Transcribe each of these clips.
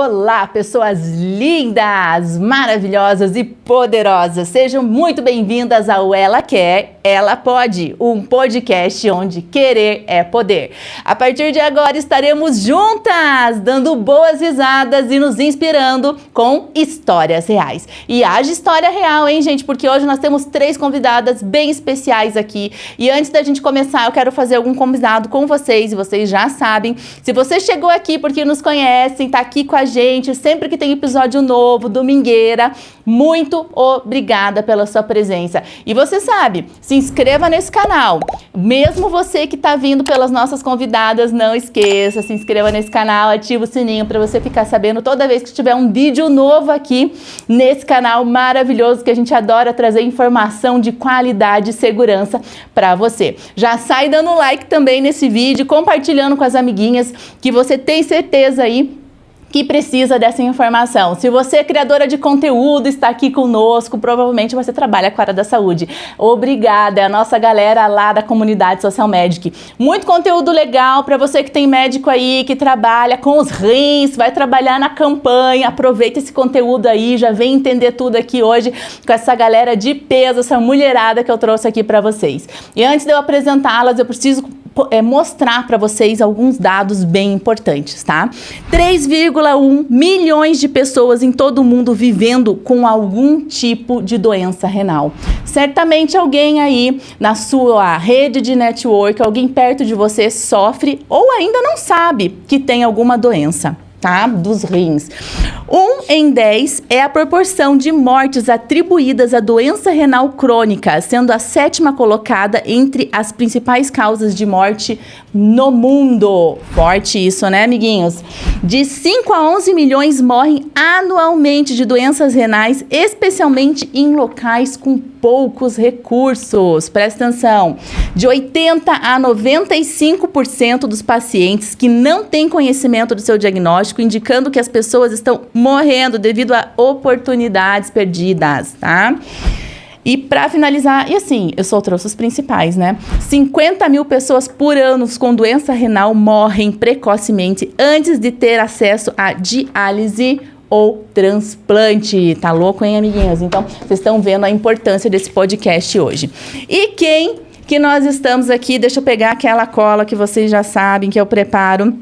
Olá, pessoas lindas, maravilhosas e poderosas. Sejam muito bem-vindas ao Ela Quer, Ela Pode, um podcast onde querer é poder. A partir de agora estaremos juntas, dando boas risadas e nos inspirando com histórias reais. E haja história real, hein, gente? Porque hoje nós temos 3 convidadas bem especiais aqui. E antes da gente começar, eu quero fazer algum combinado com vocês, e vocês já sabem. Se você chegou aqui porque nos conhecem, tá aqui com a gente, sempre que tem episódio novo, domingueira, muito obrigada pela sua presença. E você sabe, se inscreva nesse canal. Mesmo você que tá vindo pelas nossas convidadas, não esqueça, se inscreva nesse canal, ativa o sininho para você ficar sabendo toda vez que tiver um vídeo novo aqui nesse canal maravilhoso que a gente adora trazer informação de qualidade e segurança para você. Já sai dando like também nesse vídeo, compartilhando com as amiguinhas que você tem certeza aí que precisa dessa informação. Se você é criadora de conteúdo, está aqui conosco, provavelmente você trabalha com a área da saúde. Obrigada, é a nossa galera lá da comunidade Social Medic. Muito conteúdo legal para você que tem médico aí, que trabalha com os rins, vai trabalhar na campanha, aproveita esse conteúdo aí, já vem entender tudo aqui hoje com essa galera de peso, essa mulherada que eu trouxe aqui para vocês. E antes de eu apresentá-las, eu preciso mostrar para vocês alguns dados bem importantes, tá? 3,1 milhões de pessoas em todo o mundo vivendo com algum tipo de doença renal. Certamente alguém aí na sua rede de network, alguém perto de você sofre ou ainda não sabe que tem alguma doença, tá? Dos rins. 1 em 10 é a proporção de mortes atribuídas à doença renal crônica, sendo a 7ª colocada entre as principais causas de morte no mundo. Forte isso, né, amiguinhos? De 5 a 11 milhões morrem anualmente de doenças renais, especialmente em locais com poucos recursos. Presta atenção. De 80 a 95% dos pacientes que não têm conhecimento do seu diagnóstico, indicando que as pessoas estão morrendo devido a oportunidades perdidas, tá? E para finalizar, e assim, eu só trouxe os principais, né? 50 mil pessoas por ano com doença renal morrem precocemente antes de ter acesso à diálise ou transplante. Tá louco, hein, amiguinhas? Então, vocês estão vendo a importância desse podcast hoje. E quem que nós estamos aqui? Deixa eu pegar aquela cola que vocês já sabem que eu preparo.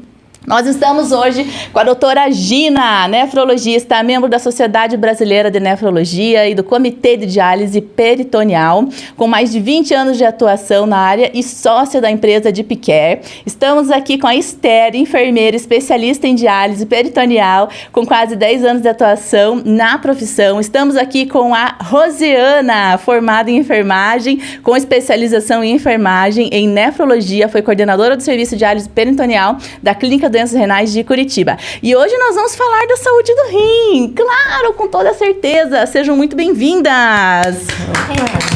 Nós estamos hoje com a doutora Gina, nefrologista, membro da Sociedade Brasileira de Nefrologia e do Comitê de Diálise Peritoneal, com mais de 20 anos de atuação na área e sócia da empresa DeepCare. Estamos aqui com a Esther, enfermeira especialista em diálise peritoneal, com quase 10 anos de atuação na profissão. Estamos aqui com a Rosiana, formada em enfermagem, com especialização em enfermagem em nefrologia, foi coordenadora do serviço de diálise peritoneal da Clínica Doenças Renais de Curitiba. E hoje nós vamos falar da saúde do rim, claro, com toda certeza. Sejam muito bem-vindas.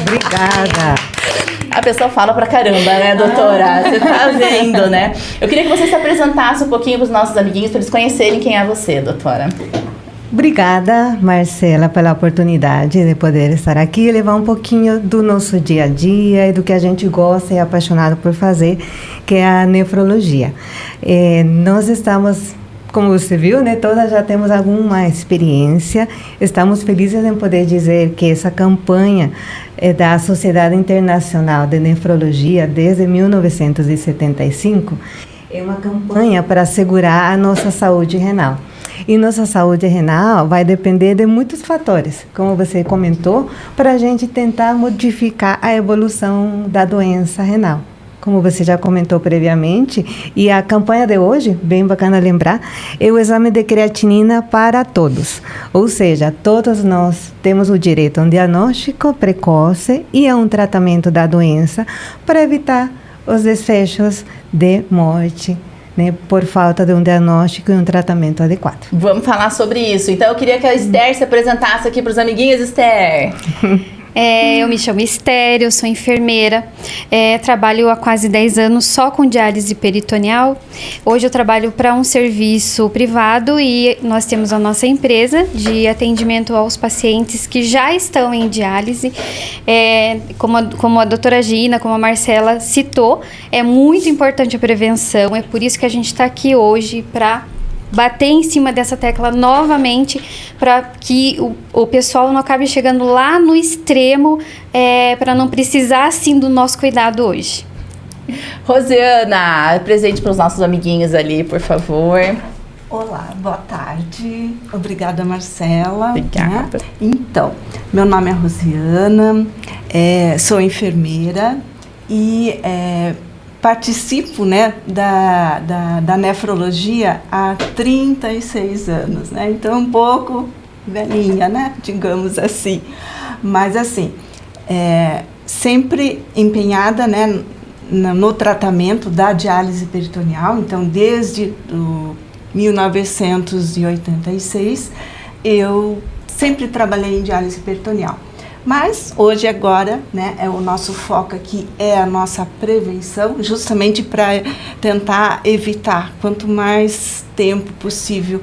Obrigada. A pessoa fala pra caramba, né, doutora? Você tá vendo, né? Eu queria que você se apresentasse um pouquinho para os nossos amiguinhos, para eles conhecerem quem é você, doutora. Obrigada, Marcela, pela oportunidade de poder estar aqui e levar um pouquinho do nosso dia a dia e do que a gente gosta e é apaixonado por fazer, que é a nefrologia. Nós estamos, como você viu, né, todas já temos alguma experiência. Estamos felizes em poder dizer que essa campanha da Sociedade Internacional de Nefrologia, desde 1975, é uma campanha para assegurar a nossa saúde renal. E nossa saúde renal vai depender de muitos fatores, como você comentou, para a gente tentar modificar a evolução da doença renal. Como você já comentou previamente, e a campanha de hoje, bem bacana lembrar, é o exame de creatinina para todos. Ou seja, todos nós temos o direito a um diagnóstico precoce e a um tratamento da doença para evitar os desfechos de morte, né, por falta de um diagnóstico e um tratamento adequado. Vamos falar sobre isso. Então, eu queria que a Esther se apresentasse aqui para os amiguinhos. Esther. Eu me chamo Esther, eu sou enfermeira, trabalho há quase 10 anos só com diálise peritoneal. Hoje eu trabalho para um serviço privado e nós temos a nossa empresa de atendimento aos pacientes que já estão em diálise. Como a doutora Gina, como a Marcela citou, é muito importante a prevenção, é por isso que a gente está aqui hoje para bater em cima dessa tecla novamente para que o pessoal não acabe chegando lá no extremo, para não precisar, assim, do nosso cuidado hoje. Rosiana, presente para os nossos amiguinhos ali, por favor. Olá, boa tarde. Obrigada, Marcela. Obrigada. Né? Então, meu nome é Rosiana, sou enfermeira e participo, né, da nefrologia há 36 anos, né? Então, um pouco velhinha, né? Digamos assim. Mas, assim, sempre empenhada, né, no tratamento da diálise peritoneal. Então, desde 1986, eu sempre trabalhei em diálise peritoneal. Mas hoje, agora, né, o nosso foco aqui é a nossa prevenção, justamente para tentar evitar quanto mais tempo possível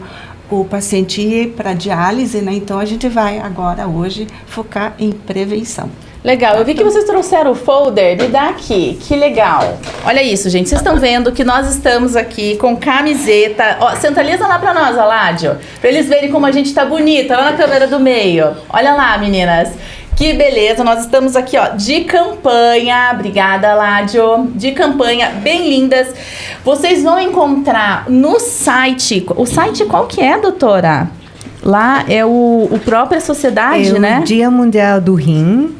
o paciente ir para a diálise, né? Então a gente vai agora, hoje, focar em prevenção. Legal, eu vi que vocês trouxeram o folder, me dá aqui, que legal. Olha isso, gente, vocês estão vendo que nós estamos aqui com camiseta. Ó, centraliza lá pra nós, Aládio, pra eles verem como a gente tá bonita, lá na câmera do meio. Olha lá, meninas, que beleza, nós estamos aqui, ó, de campanha, obrigada, Aládio, de campanha, bem lindas. Vocês vão encontrar no site, o site qual que é, doutora? Lá é o própria sociedade, né? O Dia Mundial do Rim.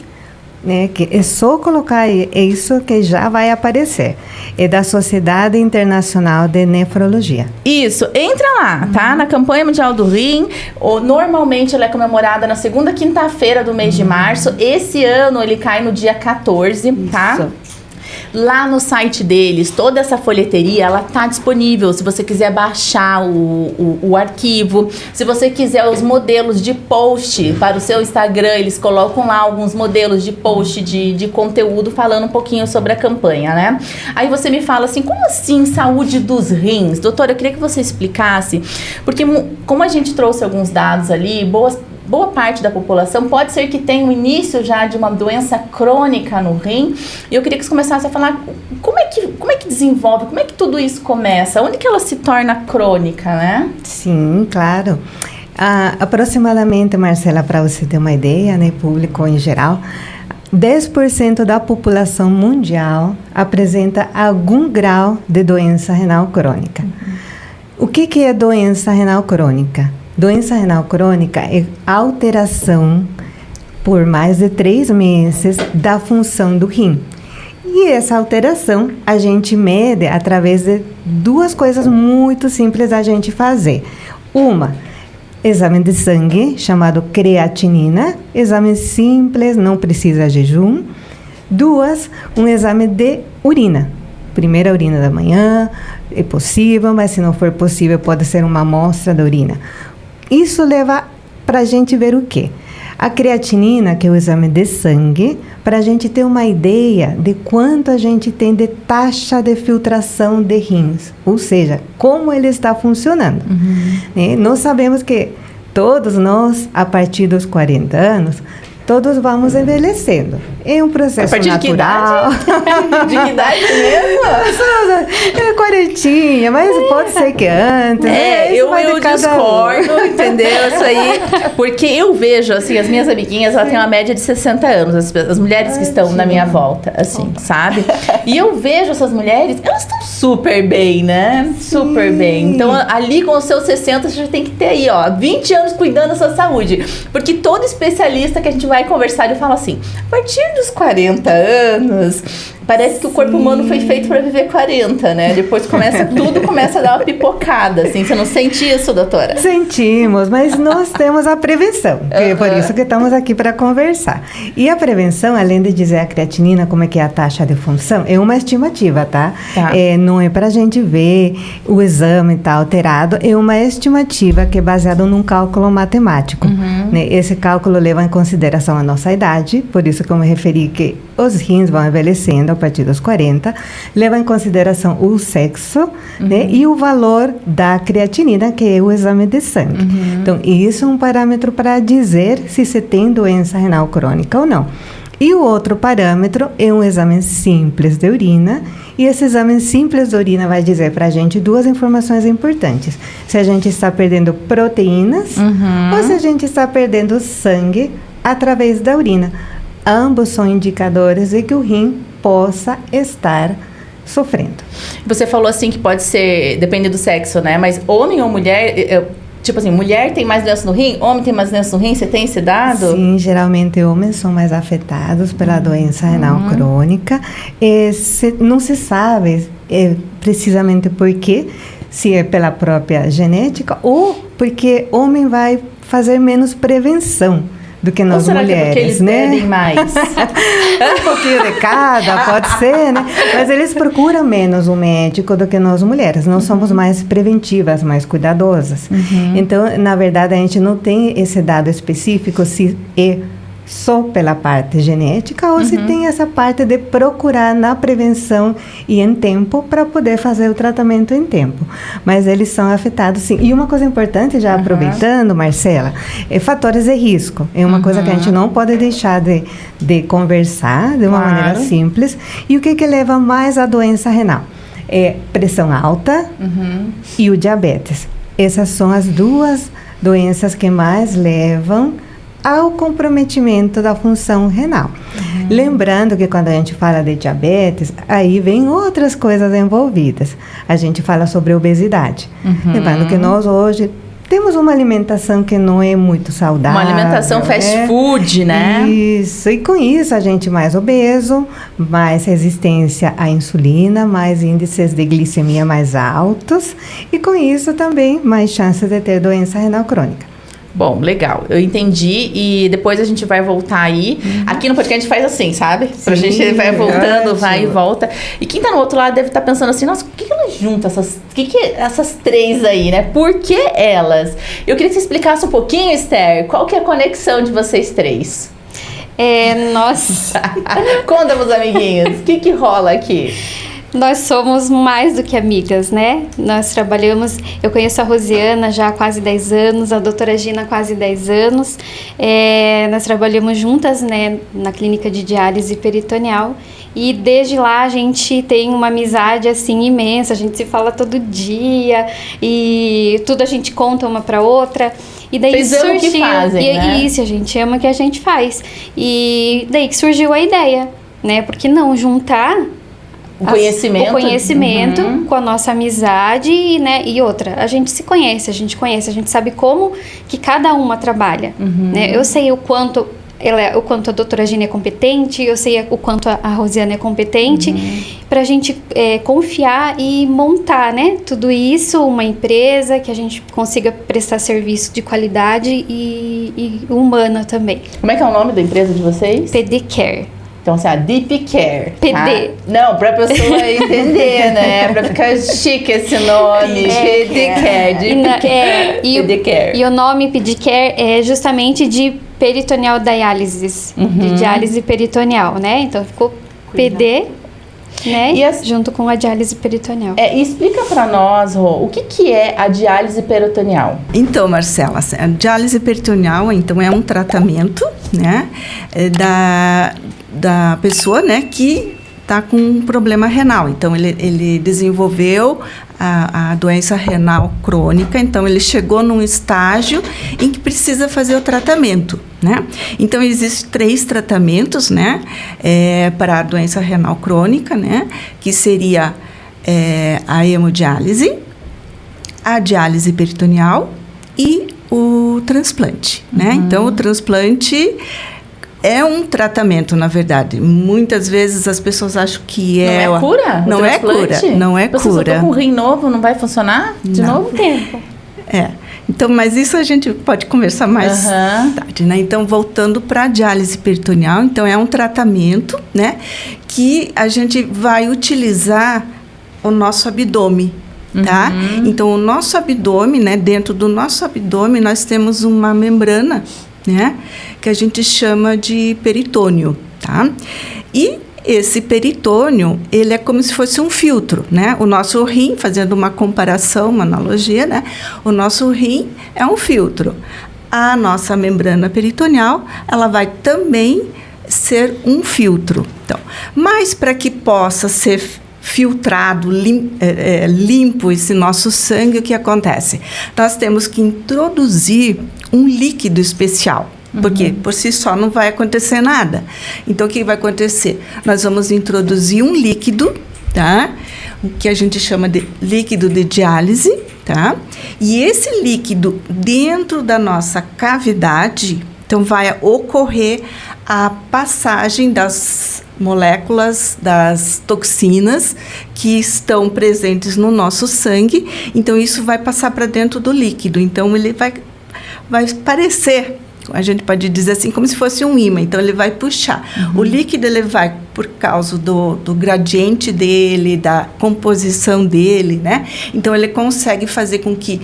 Né, que é só colocar isso que já vai aparecer. É da Sociedade Internacional de Nefrologia. Isso, entra lá, tá? Na campanha mundial do rim. Normalmente ela é comemorada na segunda quinta-feira do mês de março. Esse ano ele cai no dia 14, tá? Isso. Lá no site deles, toda essa folheteria, ela tá disponível, se você quiser baixar o arquivo, se você quiser os modelos de post para o seu Instagram, eles colocam lá alguns modelos de post de conteúdo falando um pouquinho sobre a campanha, né? Aí você me fala assim, como assim saúde dos rins? Doutora, eu queria que você explicasse, porque como a gente trouxe alguns dados ali, boa parte da população pode ser que tenha o início já de uma doença crônica no rim. E eu queria que você começasse a falar como é que desenvolve, como é que tudo isso começa, onde que ela se torna crônica, né? Sim, claro. Aproximadamente, Marcela, para você ter uma ideia, né, público em geral, 10% da população mundial apresenta algum grau de doença renal crônica. O que é doença renal crônica? Doença renal crônica é alteração por mais de 3 meses da função do rim. E essa alteração a gente mede através de 2 coisas muito simples a gente fazer. Uma, exame de sangue, chamado creatinina, exame simples, não precisa jejum. 2, um exame de urina. Primeira urina da manhã, é possível, mas se não for possível, pode ser uma amostra da urina. Isso leva para a gente ver o quê? A creatinina, que é o exame de sangue, para a gente ter uma ideia de quanto a gente tem de taxa de filtração de rins, ou seja, como ele está funcionando. Né? Nós sabemos que todos nós, a partir dos 40 anos, todos vamos envelhecendo. É um processo natural. De que idade mesmo? É 40, mas pode ser que antes. Eu discordo, entendeu? Isso aí. Porque eu vejo, assim, as minhas amiguinhas, elas têm uma média de 60 anos, as mulheres que estão na minha volta, assim, sabe? E eu vejo essas mulheres, elas estão super bem, né? Super bem. Então, ali com os seus 60, você já tem que ter aí, ó, 20 anos cuidando da sua saúde. Porque todo especialista que a gente vai conversar, ele fala assim, a partir dos 40 anos, parece que o corpo humano foi feito para viver 40, né? Depois tudo começa a dar uma pipocada, assim. Você não sente isso, doutora? Sentimos, mas nós temos a prevenção, que é por isso que estamos aqui para conversar. E a prevenção, além de dizer a creatinina, como é que é a taxa de função, é uma estimativa, tá? Não é para a gente ver o exame tá alterado, é uma estimativa que é baseada num cálculo matemático. Né? Esse cálculo leva em consideração a nossa idade, por isso que eu me referi que os rins vão envelhecendo a partir dos 40, leva em consideração o sexo, né, e o valor da creatinina, que é o exame de sangue. Então, isso é um parâmetro para dizer se você tem doença renal crônica ou não. E o outro parâmetro é um exame simples de urina. E esse exame simples de urina vai dizer para a gente 2 informações importantes. Se a gente está perdendo proteínas ou se a gente está perdendo sangue através da urina. Ambos são indicadores de que o rim possa estar sofrendo. Você falou assim que pode ser, depende do sexo, né? Mas homem ou mulher... Tipo assim, mulher tem mais doença no rim? Homem tem mais doença no rim? Você tem esse dado? Sim, geralmente homens são mais afetados pela doença renal crônica. Não se sabe precisamente por quê, se é pela própria genética ou porque homem vai fazer menos prevenção do que nós mulheres, que é porque eles bebem mais? Um pouquinho de cada, pode ser, né? Mas eles procuram menos o médico do que nós mulheres. Nós somos mais preventivas, mais cuidadosas. Então, na verdade, a gente não tem esse dado específico se é só pela parte genética ou se tem essa parte de procurar na prevenção e em tempo para poder fazer o tratamento em tempo. Mas eles são afetados, sim. E uma coisa importante, já aproveitando, Marcela, é fatores de risco. É uma coisa que a gente não pode deixar de conversar de uma maneira simples. E o que leva mais à doença renal? É pressão alta e o diabetes. Essas são as 2 doenças que mais levam ao comprometimento da função renal. Lembrando que quando a gente fala de diabetes, aí vem outras coisas envolvidas. A gente fala sobre obesidade. Lembrando que nós hoje temos uma alimentação que não é muito saudável. Uma alimentação fast food, né? Isso. E com isso a gente mais obeso, mais resistência à insulina, mais índices de glicemia mais altos e com isso também mais chances de ter doença renal crônica. Bom, legal. Eu entendi e depois a gente vai voltar aí. Aqui no podcast a gente faz assim, sabe? Pra gente vai voltando, vai e volta. E quem tá no outro lado deve estar pensando assim, nossa, por que ela junta essas 3 aí, né? Por que elas? Eu queria que você explicasse um pouquinho, Esther, qual que é a conexão de vocês 3? Nós... Conta pros amiguinhos, o que rola aqui? Nós somos mais do que amigas, né? Nós trabalhamos... Eu conheço a Rosiana já há quase 10 anos, a doutora Gina há quase 10 anos. Nós trabalhamos juntas, né, na clínica de diálise peritoneal. E desde lá a gente tem uma amizade, assim, imensa. A gente se fala todo dia e tudo a gente conta uma para outra. E daí Vocês amam o que fazem, né? Isso, a gente ama o que a gente faz. E daí que surgiu a ideia, né? Porque não juntar... O conhecimento com a nossa amizade, né? E outra, a gente se conhece, a gente sabe como que cada uma trabalha, né? Eu sei o quanto a doutora Gina é competente, eu sei o quanto a Rosiana é competente, para a gente confiar e montar, né? Tudo isso, uma empresa que a gente consiga prestar serviço de qualidade e humana também. Como é que é o nome da empresa de vocês? PD Care. Então, assim, a Deep Care. PD. Tá? Não, pra pessoa entender, né? Pra ficar chique esse nome. PD Care. Deep Care. PD Care. E o nome PD Care é justamente de peritoneal diálisis. De diálise peritoneal, né? Então, ficou PD, né? Junto com a diálise peritoneal. E explica pra nós, Rô, o que é a diálise peritoneal? Então, Marcela, a diálise peritoneal, então, é um tratamento, né? Da pessoa, né, que está com um problema renal. Então, ele desenvolveu a doença renal crônica, então ele chegou num estágio em que precisa fazer o tratamento, né? Então, existem 3 tratamentos, né, para a doença renal crônica, né, que seria a hemodiálise, a diálise peritoneal e o transplante, né? Então, o transplante é um tratamento, na verdade. Muitas vezes as pessoas acham que Não é cura? Não é cura. Não é cura. Se eu tô com um rim novo, não vai funcionar de novo? Tempo. Então, mas isso a gente pode conversar mais tarde, né? Então, voltando para a diálise peritoneal, então é um tratamento, né, que a gente vai utilizar o nosso abdômen, tá? Então, o nosso abdômen, né, dentro do nosso abdômen nós temos uma membrana, né, que a gente chama de peritônio, tá? E esse peritônio, ele é como se fosse um filtro, né? O nosso rim, fazendo uma comparação, uma analogia, né? O nosso rim é um filtro. A nossa membrana peritoneal, ela vai também ser um filtro. Então, mas para que possa ser filtrado, limpo esse nosso sangue, o que acontece? Nós temos que introduzir um líquido especial. Porque por si só não vai acontecer nada. Então, o que vai acontecer? Nós vamos introduzir um líquido, tá? O que a gente chama de líquido de diálise, tá? E esse líquido dentro da nossa cavidade, então vai ocorrer a passagem das moléculas, das toxinas que estão presentes no nosso sangue. Então, isso vai passar para dentro do líquido. Então, ele vai parecer, a gente pode dizer assim, como se fosse um ímã. Então, ele vai puxar. O líquido, ele vai, por causa do gradiente dele, da composição dele, né? Então, ele consegue fazer com que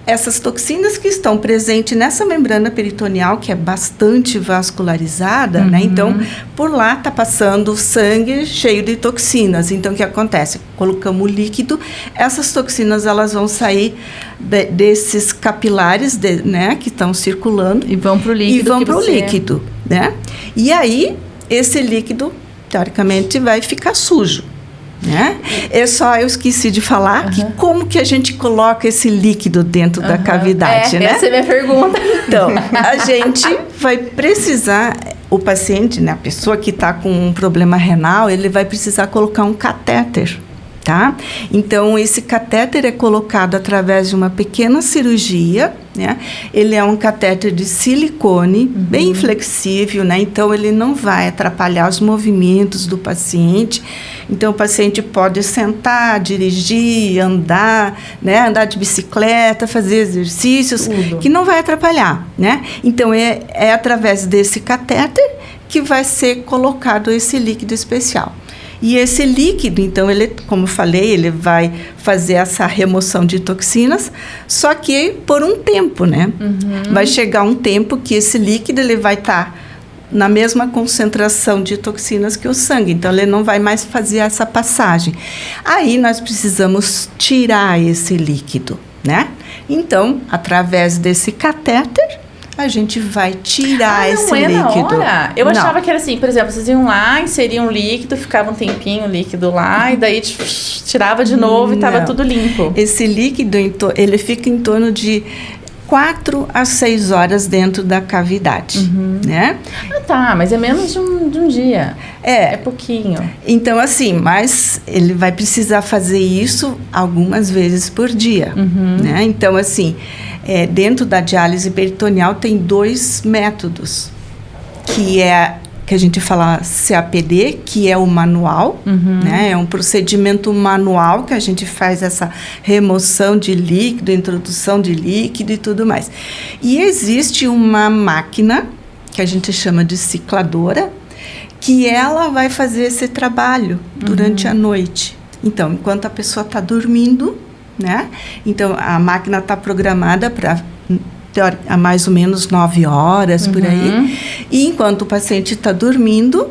essas toxinas que estão presentes nessa membrana peritoneal, que é bastante vascularizada, né? Então, por lá está passando sangue cheio de toxinas. Então, o que acontece? Colocamos o líquido, essas toxinas elas vão sair desses capilares, né? Que estão circulando. E vão para o líquido. E vão para o líquido, né? E aí, esse líquido, teoricamente, vai ficar sujo. Né? Eu esqueci de falar que como que a gente coloca esse líquido dentro da cavidade, né? Essa é a minha pergunta. Então, a gente vai precisar, o paciente, né, a pessoa que está com um problema renal, ele vai precisar colocar um catéter, tá? Então, esse catéter é colocado através de uma pequena cirurgia, né? Ele é um catéter de silicone, bem flexível, né? Então, ele não vai atrapalhar os movimentos do paciente. Então, o paciente pode sentar, dirigir, andar, né? Andar de bicicleta, fazer exercícios, que não vai atrapalhar, né? Então, é através desse catéter que vai ser colocado esse líquido especial. E esse líquido, então, ele, como eu falei, ele vai fazer essa remoção de toxinas, só que por um tempo, né? Vai chegar um tempo que esse líquido ele vai estar na mesma concentração de toxinas que o sangue, então ele não vai mais fazer essa passagem. Aí nós precisamos tirar esse líquido, né? Então, através desse catéter, a gente vai tirar esse líquido. Na hora? Eu achava que era assim, por exemplo, vocês iam lá, inseriam um líquido, ficava um tempinho o líquido lá, e daí tirava de novo e estava tudo limpo. Esse líquido, ele fica em torno de 4 a 6 horas dentro da cavidade, né? Ah, tá, mas é menos de um dia. É pouquinho. Então, assim, mas ele vai precisar fazer isso algumas vezes por dia, né? Então, assim, dentro da diálise peritoneal tem 2 métodos, que a gente fala CAPD, que é o manual, né? É um procedimento manual que a gente faz essa remoção de líquido, introdução de líquido e tudo mais. E existe uma máquina, que a gente chama de cicladora, que ela vai fazer esse trabalho durante a noite. Então, enquanto a pessoa está dormindo, né? Então, a máquina está programada para a mais ou menos 9 horas, por aí. E enquanto o paciente está dormindo,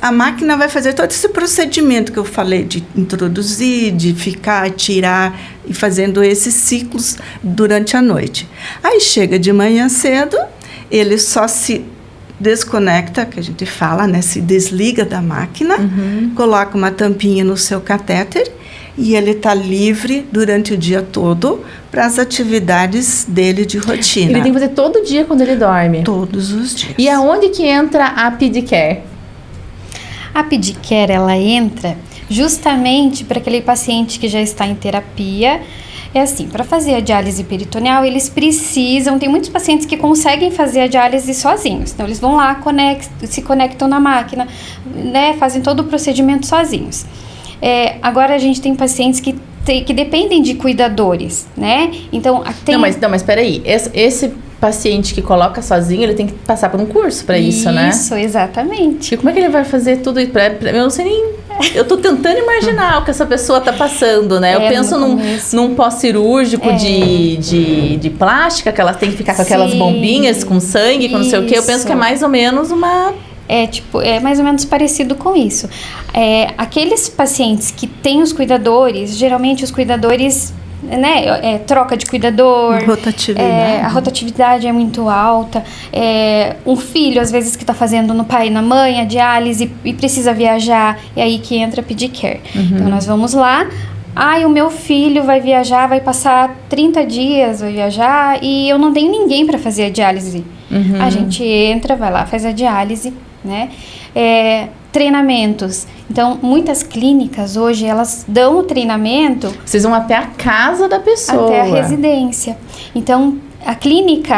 a máquina vai fazer todo esse procedimento que eu falei, de introduzir, de ficar, tirar, e fazendo esses ciclos durante a noite. Aí chega de manhã cedo, ele só se desconecta, que a gente fala, né? Se desliga da máquina, coloca uma tampinha no seu catéter, e ele está livre durante o dia todo para as atividades dele de rotina. Ele tem que fazer todo dia quando ele dorme? Todos os dias. E aonde que entra a PDCare? A PDCare, ela entra justamente para aquele paciente que já está em terapia. É assim, para fazer a diálise peritoneal, eles precisam... Tem muitos pacientes que conseguem fazer a diálise sozinhos. Então, eles vão lá, se conectam na máquina, né, fazem todo o procedimento sozinhos. Agora, a gente tem pacientes que dependem de cuidadores, né? Então, Não, mas peraí. Esse paciente que coloca sozinho, ele tem que passar por um curso para isso, né? Isso, exatamente. E como é que ele vai fazer tudo isso? Eu não sei nem... Eu tô tentando imaginar o que essa pessoa tá passando, né? Eu penso num pós-cirúrgico de plástica, que ela tem que ficar com aquelas bombinhas com sangue, com não sei o quê. Eu penso que é mais ou menos uma... É mais ou menos parecido com isso. Aqueles pacientes que têm os cuidadores, geralmente os cuidadores né, troca de cuidador. Rotatividade. A rotatividade é muito alta. Um filho, às vezes, que está fazendo no pai e na mãe a diálise e precisa viajar, é aí que entra a pedicare. Então, nós vamos lá. O meu filho vai viajar, vai passar 30 dias, vai viajar, e eu não tenho ninguém para fazer a diálise. A gente entra, vai lá, faz a diálise, né? Treinamentos. Então, muitas clínicas hoje, elas dão o treinamento... Vocês vão até a casa da pessoa. Até a residência. Então, a clínica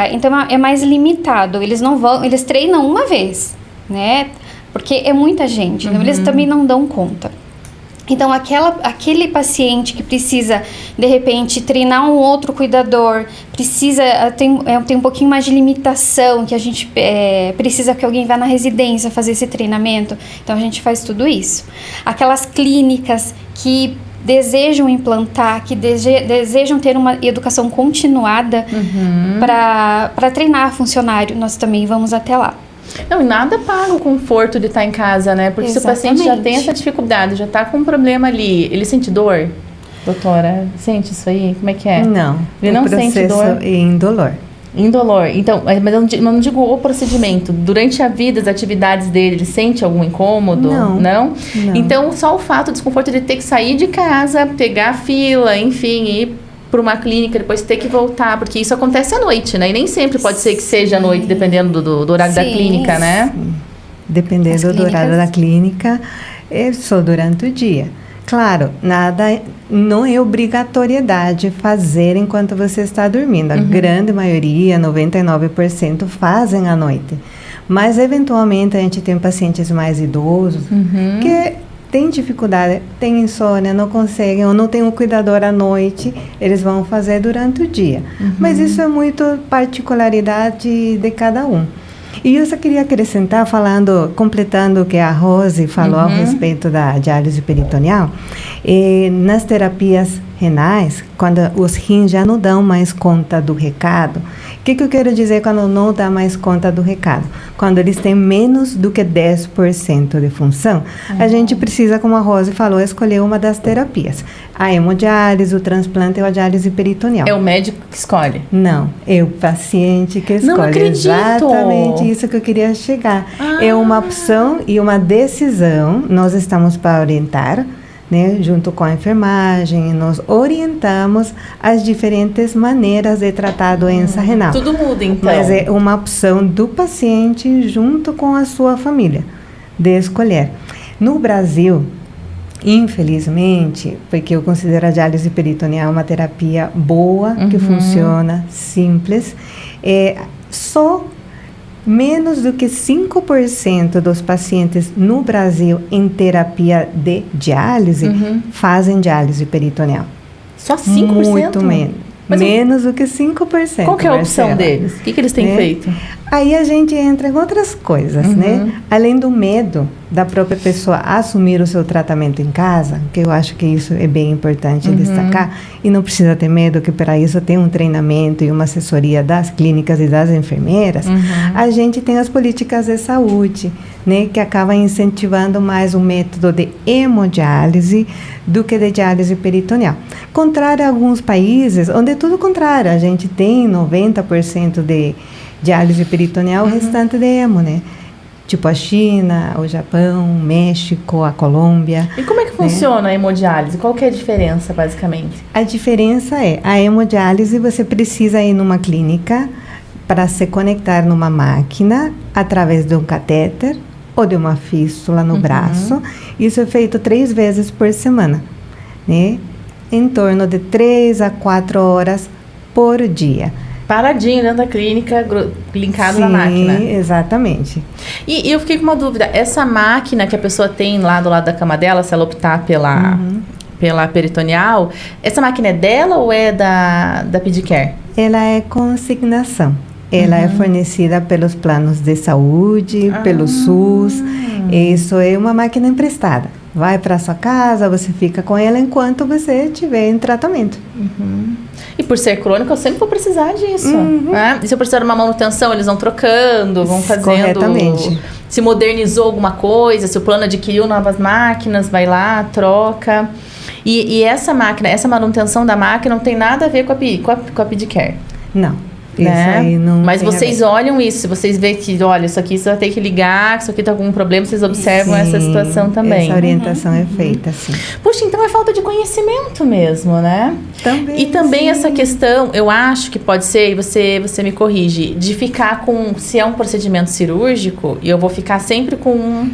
é mais limitado. Eles não vão, eles treinam uma vez, né? Porque é muita gente, então eles também não dão conta. Então, aquele paciente que precisa, de repente, treinar um outro cuidador, tem um pouquinho mais de limitação, que a gente precisa que alguém vá na residência fazer esse treinamento. Então, a gente faz tudo isso. Aquelas clínicas que desejam implantar, que desejam ter uma educação continuada para treinar funcionário, nós também vamos até lá. Não, e nada paga o conforto de estar em casa, né? Porque Exatamente. se o paciente já tem essa dificuldade, já está com um problema ali, ele sente dor? Doutora, sente isso aí? Como é que é? Não. Ele não sente dor? É indolor. Indolor. Então, mas eu não digo o procedimento. Durante a vida, as atividades dele, ele sente algum incômodo? Não? Então, só o fato, o desconforto de ter que sair de casa, pegar a fila, enfim, ir para uma clínica, depois ter que voltar, porque isso acontece à noite, né? E nem sempre pode ser que seja à noite, dependendo do horário da clínica, né? Sim. Dependendo do horário da clínica, é só durante o dia. Claro, não é obrigatoriedade fazer enquanto você está dormindo. A grande maioria, 99%, fazem à noite. Mas, eventualmente, a gente tem pacientes mais idosos que tem dificuldade, tem insônia, não conseguem ou não tem um cuidador à noite, eles vão fazer durante o dia. Mas isso é muito particularidade de cada um. E eu só queria acrescentar, completando o que a Rose falou a respeito da diálise peritoneal, nas terapias renais, quando os rins já não dão mais conta do recado. O que eu quero dizer quando não dá mais conta do recado? Quando eles têm menos do que 10% de função, a gente precisa, como a Rose falou, escolher uma das terapias. A hemodiálise, o transplante ou a diálise peritoneal. É o médico que escolhe? Não, é o paciente que escolhe. Não acredito. Exatamente isso que eu queria chegar. É uma opção e uma decisão. Nós estamos para orientar, né, junto com a enfermagem, nós orientamos as diferentes maneiras de tratar a doença renal. Tudo muda, então. Mas é uma opção do paciente junto com a sua família, de escolher. No Brasil, infelizmente, porque eu considero a diálise peritoneal uma terapia boa, que funciona, simples, só menos do que 5% dos pacientes no Brasil em terapia de diálise fazem diálise peritoneal. Só 5%? Muito menos. Menos do que 5%. Qual que é a opção deles? O que eles têm feito? Aí a gente entra em outras coisas, né? Além do medo da própria pessoa assumir o seu tratamento em casa, que eu acho que isso é bem importante destacar, e não precisa ter medo, que para isso tem um treinamento e uma assessoria das clínicas e das enfermeiras, a gente tem as políticas de saúde, né, que acabam incentivando mais o método de hemodiálise do que de diálise peritoneal. Contrário a alguns países, onde é tudo contrário, a gente tem 90% de diálise peritoneal, o restante de hemo, né? Tipo a China, o Japão, o México, a Colômbia. E como é que funciona a hemodiálise? Qual que é a diferença, basicamente? A diferença a hemodiálise você precisa ir numa clínica para se conectar numa máquina através de um catéter ou de uma fístula no braço. Isso é feito 3 vezes por semana, né? Em torno de 3 a 4 horas por dia. Paradinho dentro da clínica, linkado na máquina. Sim, exatamente. E eu fiquei com uma dúvida. Essa máquina que a pessoa tem lá do lado da cama dela, se ela optar pela peritoneal, essa máquina é dela ou é da pedicare? Ela é consignação. Ela é fornecida pelos planos de saúde, pelo SUS. Isso é uma máquina emprestada. Vai para sua casa, você fica com ela enquanto você estiver em tratamento. E por ser crônico, eu sempre vou precisar disso. Né? E se eu precisar de uma manutenção, eles vão trocando, vão fazendo... Corretamente. Se modernizou alguma coisa, se o plano adquiriu novas máquinas, vai lá, troca. E essa máquina, essa manutenção da máquina não tem nada a ver com a PediCare. Não. Né? Isso aí não. Mas tem a vocês ver. olham isso, vocês veem que, olha, isso aqui você vai ter que ligar, isso aqui tá com algum problema, vocês observam essa Sim, situação também. Essa orientação é feita, sim. Puxa, então é falta de conhecimento mesmo, né? Também. E também sim. essa questão, eu acho que pode ser, e você me corrige, de ficar com, se é um procedimento cirúrgico, e eu vou ficar sempre com um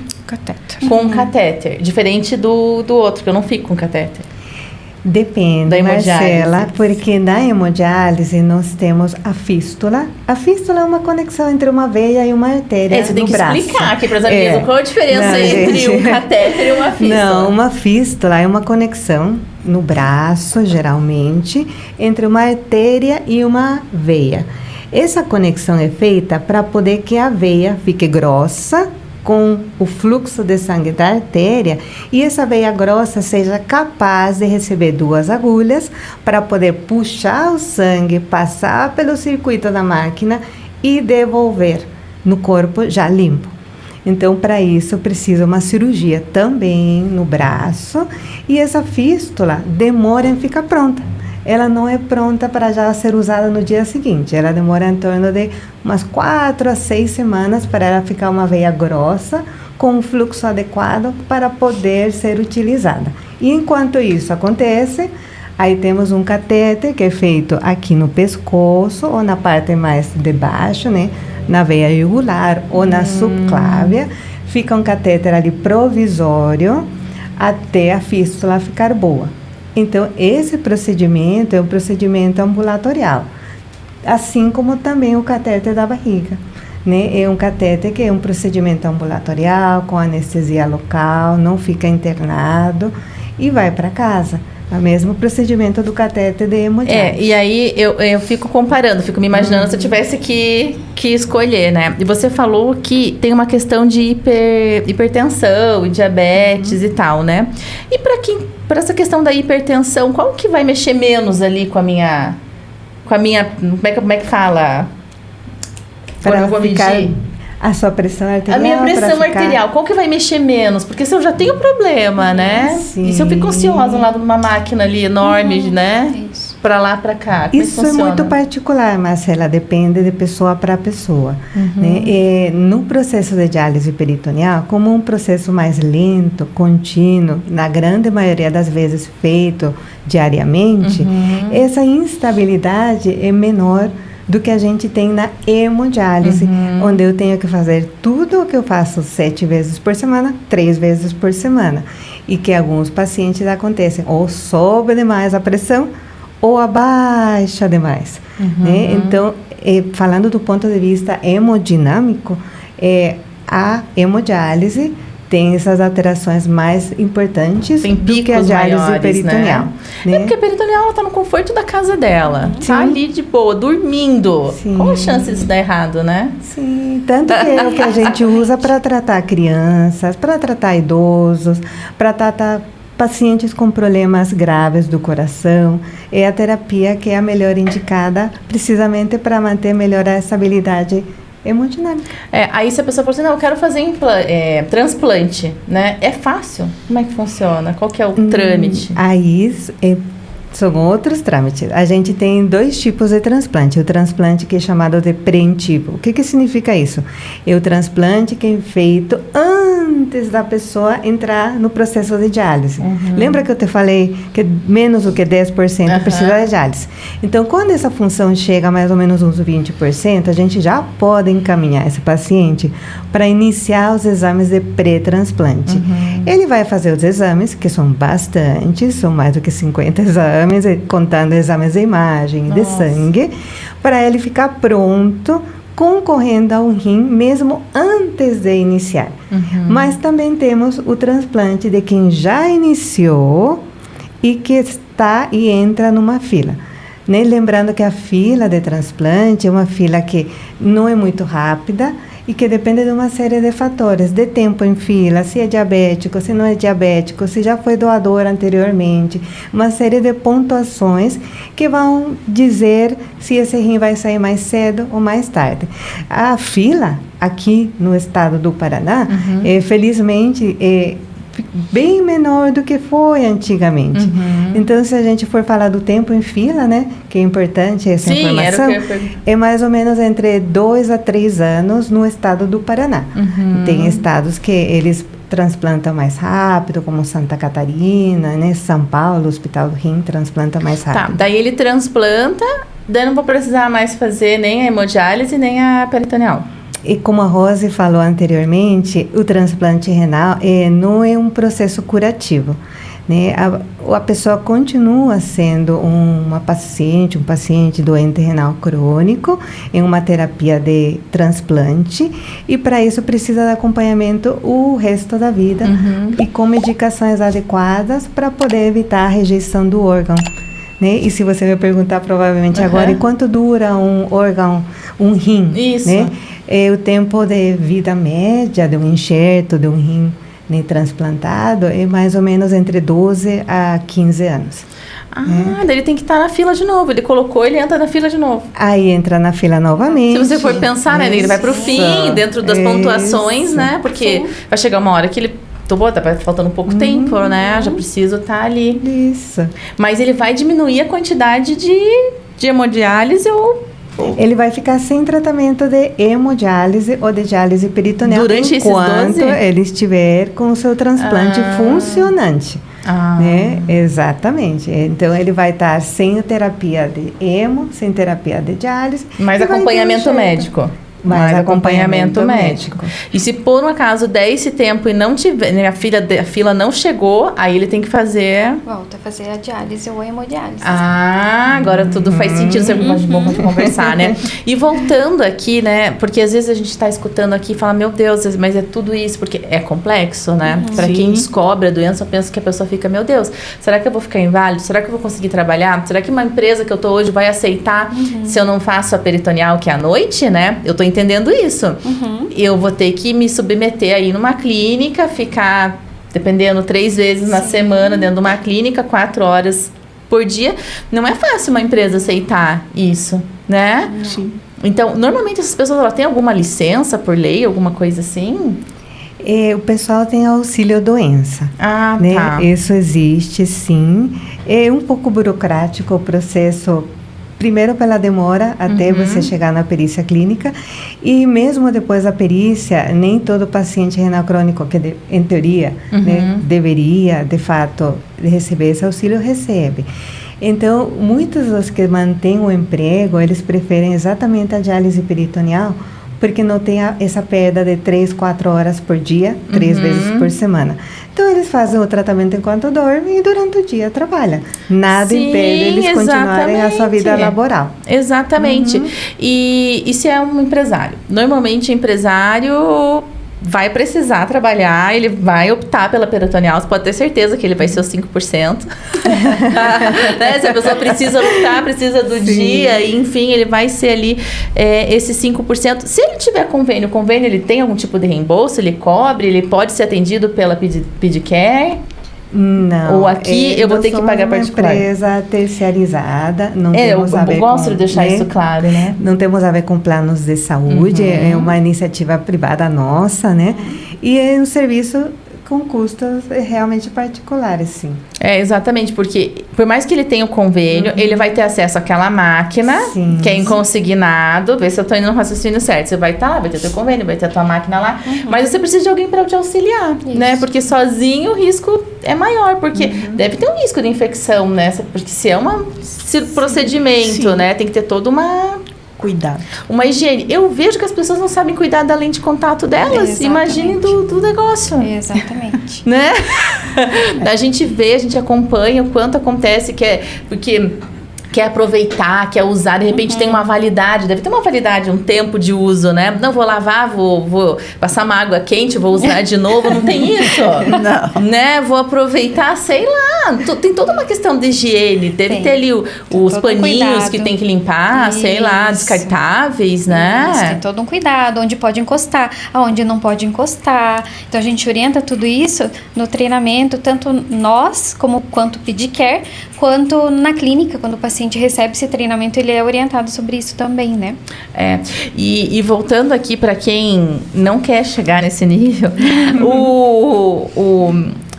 catéter, diferente do outro, que eu não fico com catéter. Depende, Da hemodiálise. Marcela, porque na hemodiálise nós temos a fístula. A fístula é uma conexão entre uma veia e uma artéria Você tem no que braço. explicar aqui para as amigas qual a diferença Não, entre gente. um catéter e uma fístula. Não, uma fístula é uma conexão no braço, geralmente, entre uma artéria e uma veia. Essa conexão é feita para poder que a veia fique grossa com o fluxo de sangue da artéria e essa veia grossa seja capaz de receber 2 agulhas para poder puxar o sangue, passar pelo circuito da máquina e devolver no corpo já limpo. Então, para isso, precisa uma cirurgia também no braço e essa fístula demora em ficar pronta. Ela não é pronta para já ser usada no dia seguinte. Ela demora em torno de umas 4 a 6 semanas para ela ficar uma veia grossa, com um fluxo adequado para poder ser utilizada. E enquanto isso acontece, aí temos um catéter que é feito aqui no pescoço ou na parte mais de baixo, né? Na veia jugular ou na subclávia. Fica um catéter ali provisório até a fístula ficar boa. Então, esse procedimento é um procedimento ambulatorial, assim como também o catéter da barriga, né? É um catéter que é um procedimento ambulatorial, com anestesia local, não fica internado e vai para casa. É o mesmo procedimento do catéter de hemodiálise. E aí eu fico comparando, fico me imaginando se eu tivesse que escolher, né? E você falou que tem uma questão de hipertensão e diabetes e tal, né? E para essa questão da hipertensão, qual que vai mexer menos ali com a minha como é que fala? Quando eu vou medir? A sua pressão arterial? A minha pressão arterial, qual que vai mexer menos? Porque se eu já tenho problema, né? Sim. E se eu fico ansiosa lá numa máquina ali enorme, né? Isso. Pra lá, pra cá. Como Isso é que funciona? muito particular, Marcela, depende de pessoa para pessoa. Né? E no processo de diálise peritoneal, como um processo mais lento, contínuo, na grande maioria das vezes feito diariamente, essa instabilidade é menor do que a gente tem na hemodiálise, onde eu tenho que fazer tudo o que eu faço 7 vezes por semana, 3 vezes por semana. E que alguns pacientes acontecem ou sobe demais a pressão ou abaixa demais. Né? Então, falando do ponto de vista hemodinâmico, a hemodiálise tem essas alterações mais importantes Tem do que a picos diálise maiores, peritoneal. né? Né? Porque a peritoneal ela tá no conforto da casa dela. Sim. Tá ali de boa, dormindo. Sim. Qual a chance disso dar errado, né? Sim, tanto que é o que a gente usa para tratar crianças, para tratar idosos, para tratar pacientes com problemas graves do coração. É a terapia que é a melhor indicada precisamente para manter melhor a estabilidade hemodinâmica. Aí se a pessoa fala assim, não, eu quero fazer transplante, né? É fácil? Como é que funciona? Qual que é o trâmite? Aí são outros trâmites. A gente tem 2 tipos de transplante. O transplante que é chamado de preentivo. O que significa isso? É o transplante que é feito antes da pessoa entrar no processo de diálise. Lembra que eu te falei que menos do que 10% precisa de diálise? Então, quando essa função chega a mais ou menos uns 20%, a gente já pode encaminhar esse paciente para iniciar os exames de pré-transplante. Ele vai fazer os exames, que são bastantes, são mais do que 50 exames, contando exames de imagem e de sangue, para ele ficar pronto, concorrendo ao rim, mesmo antes de iniciar. Mas também temos o transplante de quem já iniciou e que está e entra numa fila. Né? Lembrando que a fila de transplante é uma fila que não é muito rápida e que depende de uma série de fatores, de tempo em fila, se é diabético, se não é diabético, se já foi doador anteriormente, uma série de pontuações que vão dizer se esse rim vai sair mais cedo ou mais tarde. A fila aqui no estado do Paraná, felizmente, bem menor do que foi antigamente. Então, se a gente for falar do tempo em fila, né, que é importante essa informação, é mais ou menos entre 2 a 3 anos no estado do Paraná. Tem estados que eles transplantam mais rápido, como Santa Catarina, né, São Paulo, o Hospital do Rim transplanta mais rápido. Tá, daí ele transplanta, daí não vou precisar mais fazer nem a hemodiálise, nem a peritoneal. E como a Rose falou anteriormente, o transplante renal não é um processo curativo, né? A pessoa continua sendo um paciente doente renal crônico em uma terapia de transplante, e para isso precisa de acompanhamento o resto da vida e com medicações adequadas para poder evitar a rejeição do órgão. Né? E se você me perguntar provavelmente agora, e quanto dura um órgão, um rim? Isso. Né? O tempo de vida média de um enxerto, de um rim, né, transplantado é mais ou menos entre 12 a 15 anos. Daí ele tem que estar na fila de novo. Ele colocou, ele entra na fila de novo. Aí entra na fila novamente. Se você for pensar, né, ele vai pro fim, dentro das pontuações, né? Porque vai chegar uma hora que ele... tá faltando pouco tempo, né? Já preciso estar ali. Isso. Mas ele vai diminuir a quantidade de hemodiálise ou... Ele vai ficar sem tratamento de hemodiálise ou de diálise peritoneal durante enquanto esses 12? ele estiver com o seu transplante funcionante. Né? Exatamente. Então ele vai estar sem terapia de hemo, sem terapia de diálise. Mas acompanhamento médico. Mais acompanhamento médico. E se por um acaso der esse tempo e não tiver, né, a fila não chegou, aí ele tem que fazer... Volta a fazer a diálise ou a hemodiálise. Agora tudo faz sentido, você pode conversar, né? E voltando aqui, né, porque às vezes a gente está escutando aqui e fala, meu Deus, mas é tudo isso, porque é complexo, né? Para quem descobre a doença, eu penso que a pessoa fica, meu Deus, será que eu vou ficar inválido? Será que eu vou conseguir trabalhar? Será que uma empresa que eu tô hoje vai aceitar se eu não faço a peritoneal, que é à noite, né? Eu tô entendendo isso. Eu vou ter que me submeter aí numa clínica, ficar, dependendo, 3 vezes na semana dentro de uma clínica, 4 horas por dia. Não é fácil uma empresa aceitar isso, né? Sim. Então, normalmente essas pessoas, elas têm alguma licença por lei, alguma coisa assim? O pessoal tem auxílio doença. Né? Tá. Isso existe, sim. É um pouco burocrático o processo. Primeiro pela demora até você chegar na perícia clínica, e mesmo depois da perícia, nem todo paciente renal crônico que em teoria né, deveria de fato receber esse auxílio recebe. Então, muitos dos que mantêm o emprego, eles preferem exatamente a diálise peritoneal, porque não tem essa perda de 3, 4 horas por dia, 3 vezes por semana. Então, eles fazem o tratamento enquanto dormem e durante o dia trabalham. Nada impede eles continuarem a sua vida laboral. Exatamente. E se é um empresário? Normalmente, empresário vai precisar trabalhar, ele vai optar pela peritoneal, você pode ter certeza que ele vai ser os 5%. Né? Se a pessoa precisa lutar, precisa do dia, enfim, ele vai ser ali esses 5%. Se ele tiver convênio, ele tem algum tipo de reembolso, ele cobre, ele pode ser atendido pela Pedicare? Não. Ou aqui eu vou ter que pagar particular? É uma empresa terciarizada, não temos a ver eu gosto de deixar isso claro, né? Não temos a ver com planos de saúde, é uma iniciativa privada nossa, né? E é um serviço com custos realmente particulares, sim. Exatamente, porque por mais que ele tenha o convênio, ele vai ter acesso àquela máquina, que é em consignado, ver se eu estou indo no raciocínio certo. Você vai estar lá, vai ter teu convênio, vai ter a tua máquina lá, mas você precisa de alguém para te auxiliar, né? Porque sozinho o risco é maior, porque deve ter um risco de infecção, né? Porque se é um procedimento, né? Tem que ter toda uma higiene. Eu vejo que as pessoas não sabem cuidar da lente de contato delas. Imaginem do negócio. Exatamente. Né? A gente vê, a gente acompanha o quanto acontece, porque quer aproveitar, quer usar, de repente tem uma validade, deve ter uma validade, um tempo de uso, né? Não, vou lavar, vou passar uma água quente, vou usar de novo, não tem isso? Não. Né? Vou aproveitar, sei lá, tem toda uma questão de higiene, deve ter ali os paninhos que tem que limpar, sei lá, descartáveis, né? Isso, tem todo um cuidado, onde pode encostar, aonde não pode encostar. Então a gente orienta tudo isso no treinamento, tanto nós, quanto o Pedicare, quanto na clínica, quando o paciente recebe esse treinamento, ele é orientado sobre isso também, né? E voltando aqui para quem não quer chegar nesse nível,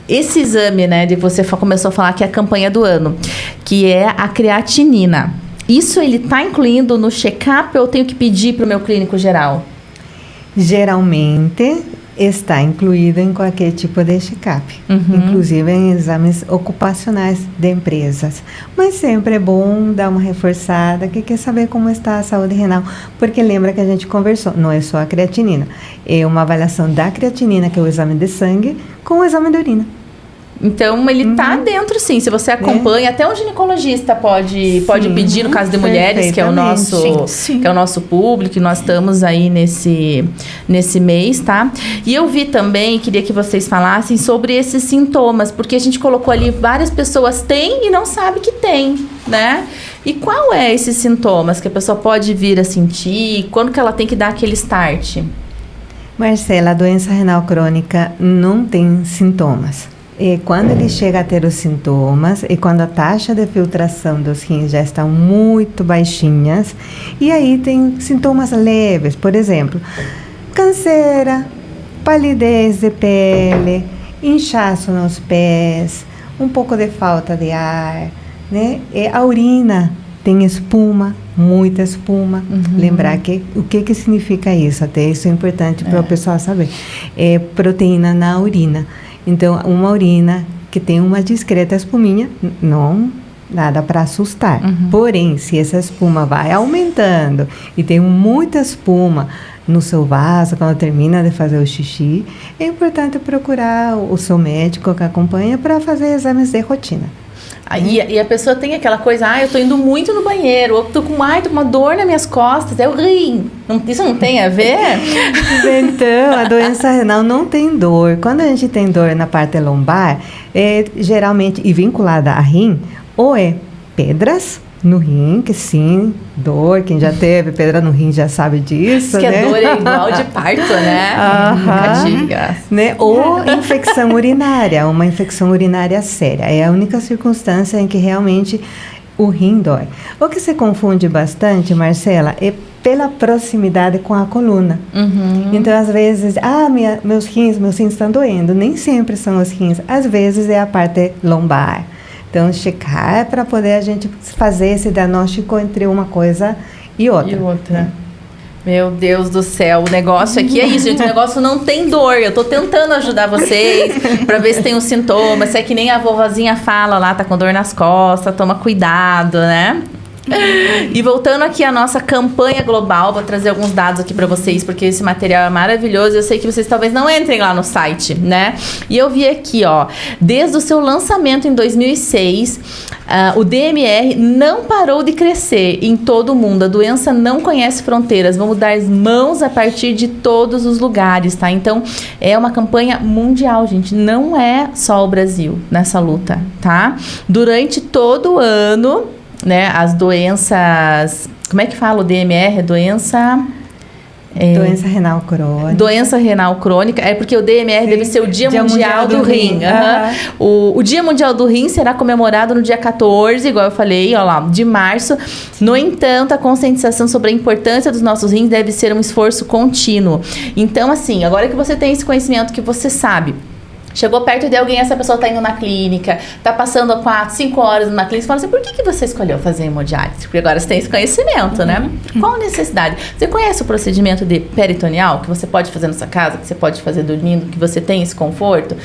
esse exame, né, de você começou a falar que é a campanha do ano, que é a creatinina. Isso ele tá incluindo no check-up ou eu tenho que pedir para o meu clínico geral? Geralmente está incluído em qualquer tipo de check-up, inclusive em exames ocupacionais de empresas. Mas sempre é bom dar uma reforçada, que quer saber como está a saúde renal, porque lembra que a gente conversou, não é só a creatinina, é uma avaliação da creatinina, que é o exame de sangue, com o exame de urina. Então, ele tá dentro, sim. Se você acompanha, até um ginecologista pode pedir, no caso de mulheres, que é o nosso público, e nós estamos aí nesse mês, tá? E eu vi também, queria que vocês falassem sobre esses sintomas, porque a gente colocou ali, várias pessoas têm e não sabe que tem, né? E qual é esses sintomas que a pessoa pode vir a sentir? Quando que ela tem que dar aquele start? Marcela, a doença renal crônica não tem sintomas. E quando ele chega a ter os sintomas, e quando a taxa de filtração dos rins já estão muito baixinhas, e aí tem sintomas leves, por exemplo, canseira, palidez de pele, inchaço nos pés, um pouco de falta de ar, né? E a urina tem espuma, muita espuma. Lembrar o que significa isso, até isso é importante para o pessoal saber. É proteína na urina. Então, uma urina que tem uma discreta espuminha, não nada para assustar. Porém, se essa espuma vai aumentando e tem muita espuma no seu vaso, quando termina de fazer o xixi, é importante procurar o seu médico que acompanha para fazer exames de rotina. E a pessoa tem aquela coisa, eu tô indo muito no banheiro, ou tô com uma dor nas minhas costas, é o rim. Isso não tem a ver? Então, a doença renal não tem dor. Quando a gente tem dor na parte lombar, geralmente, e vinculada a rim, ou é pedras no rim, que sim, dor, quem já teve pedra no rim já sabe disso, que né? a dor é igual de parto, né? Né? Ou infecção urinária, uma infecção urinária séria. É a única circunstância em que realmente o rim dói. O que se confunde bastante, Marcela, é pela proximidade com a coluna. Então, às vezes, meus rins estão doendo. Nem sempre são os rins, às vezes é a parte lombar. Então, checar para poder a gente fazer esse diagnóstico entre uma coisa e outra. Meu Deus do céu, o negócio aqui é isso, gente. O negócio não tem dor. Eu tô tentando ajudar vocês para ver se tem um sintoma. Se é que nem a vovozinha fala lá, tá com dor nas costas, toma cuidado, né? E voltando aqui à nossa campanha global, vou trazer alguns dados aqui para vocês, porque esse material é maravilhoso. Eu sei que vocês talvez não entrem lá no site, né? E eu vi aqui, desde o seu lançamento em 2006, o DMR não parou de crescer em todo o mundo. A doença não conhece fronteiras. Vamos dar as mãos a partir de todos os lugares, tá? Então, é uma campanha mundial, gente. Não é só o Brasil nessa luta, tá? Durante todo o ano, né, as doenças, como é que fala o DMR? Doença renal crônica. Doença renal crônica, porque o DMR deve ser o Dia Mundial do Rim. O Dia Mundial do Rim será comemorado no dia 14, igual eu falei, de março. No entanto, a conscientização sobre a importância dos nossos rins deve ser um esforço contínuo. Então, assim, agora que você tem esse conhecimento, que você sabe, chegou perto de alguém, essa pessoa está indo na clínica, está passando 4, 5 horas na clínica, você fala assim, por que você escolheu fazer hemodiálise? Porque agora você tem esse conhecimento, né? Qual a necessidade? Você conhece o procedimento de peritoneal, que você pode fazer na sua casa, que você pode fazer dormindo, que você tem esse conforto?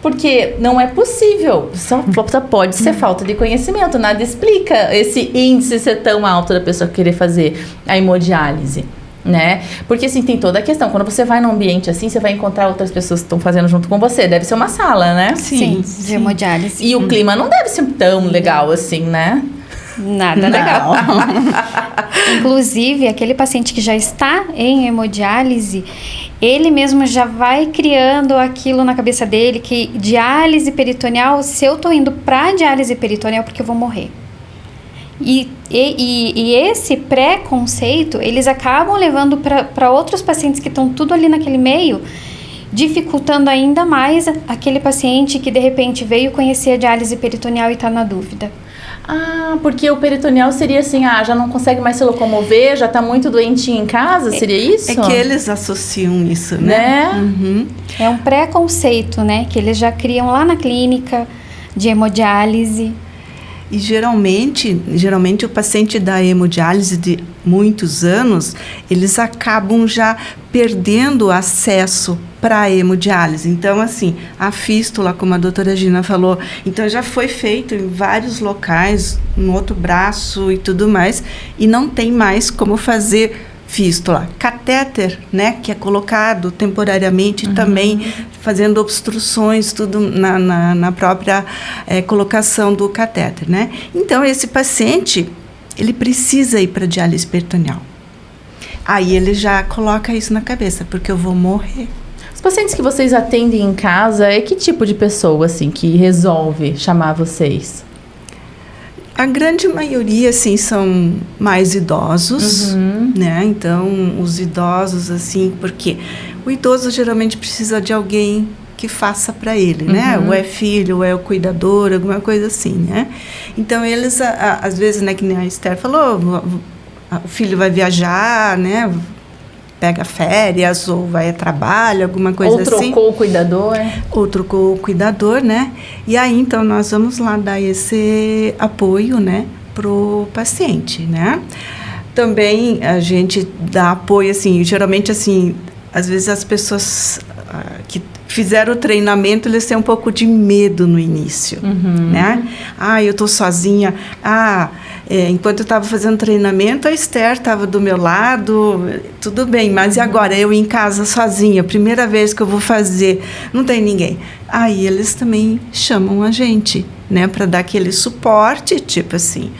Porque não é possível, só pode ser falta de conhecimento, nada explica esse índice ser tão alto da pessoa querer fazer a hemodiálise, né? Porque assim, tem toda a questão, quando você vai num ambiente assim, você vai encontrar outras pessoas que estão fazendo junto com você, deve ser uma sala, né? Sim. De hemodiálise. E o clima não deve ser tão legal assim, né? Nada legal. Inclusive, aquele paciente que já está em hemodiálise, ele mesmo já vai criando aquilo na cabeça dele, que diálise peritoneal, se eu tô indo pra diálise peritoneal, porque eu vou morrer. E esse preconceito, eles acabam levando para outros pacientes que estão tudo ali naquele meio, dificultando ainda mais aquele paciente que de repente veio conhecer a diálise peritoneal e está na dúvida. Ah, porque o peritoneal seria assim, já não consegue mais se locomover, já tá muito doentinho em casa, seria isso? É que eles associam isso, né? Uhum. É um preconceito, né? Que eles já criam lá na clínica de hemodiálise. E geralmente o paciente da hemodiálise de muitos anos, eles acabam já perdendo o acesso para a hemodiálise. Então, assim, a fístula, como a doutora Gina falou, então já foi feito em vários locais, no outro braço e tudo mais, e não tem mais como fazer fístula. Catéter, né, que é colocado temporariamente também, fazendo obstruções, tudo na própria colocação do catéter, né? Então, esse paciente, ele precisa ir para diálise peritoneal. Aí ele já coloca isso na cabeça, porque eu vou morrer. Os pacientes que vocês atendem em casa, é que tipo de pessoa, assim, que resolve chamar vocês? A grande maioria, assim, são mais idosos, né? Então, os idosos, assim, porque o idoso geralmente precisa de alguém que faça para ele, né? Ou é filho, ou é o cuidador, alguma coisa assim, né? Então, eles, às vezes, né, que nem a Esther falou, o filho vai viajar, né? Pega férias, ou vai a trabalho, alguma coisa assim. Ou trocou o cuidador. Ou trocou o cuidador, né? E aí, então, nós vamos lá dar esse apoio, né, pro paciente, né? Também a gente dá apoio, assim, geralmente, assim, às vezes as pessoas que fizeram o treinamento, eles têm um pouco de medo no início, né? Eu tô sozinha. Enquanto eu estava fazendo treinamento, a Esther estava do meu lado, tudo bem, mas e agora? Eu em casa sozinha, primeira vez que eu vou fazer, não tem ninguém. Aí eles também chamam a gente, né, para dar aquele suporte, tipo assim,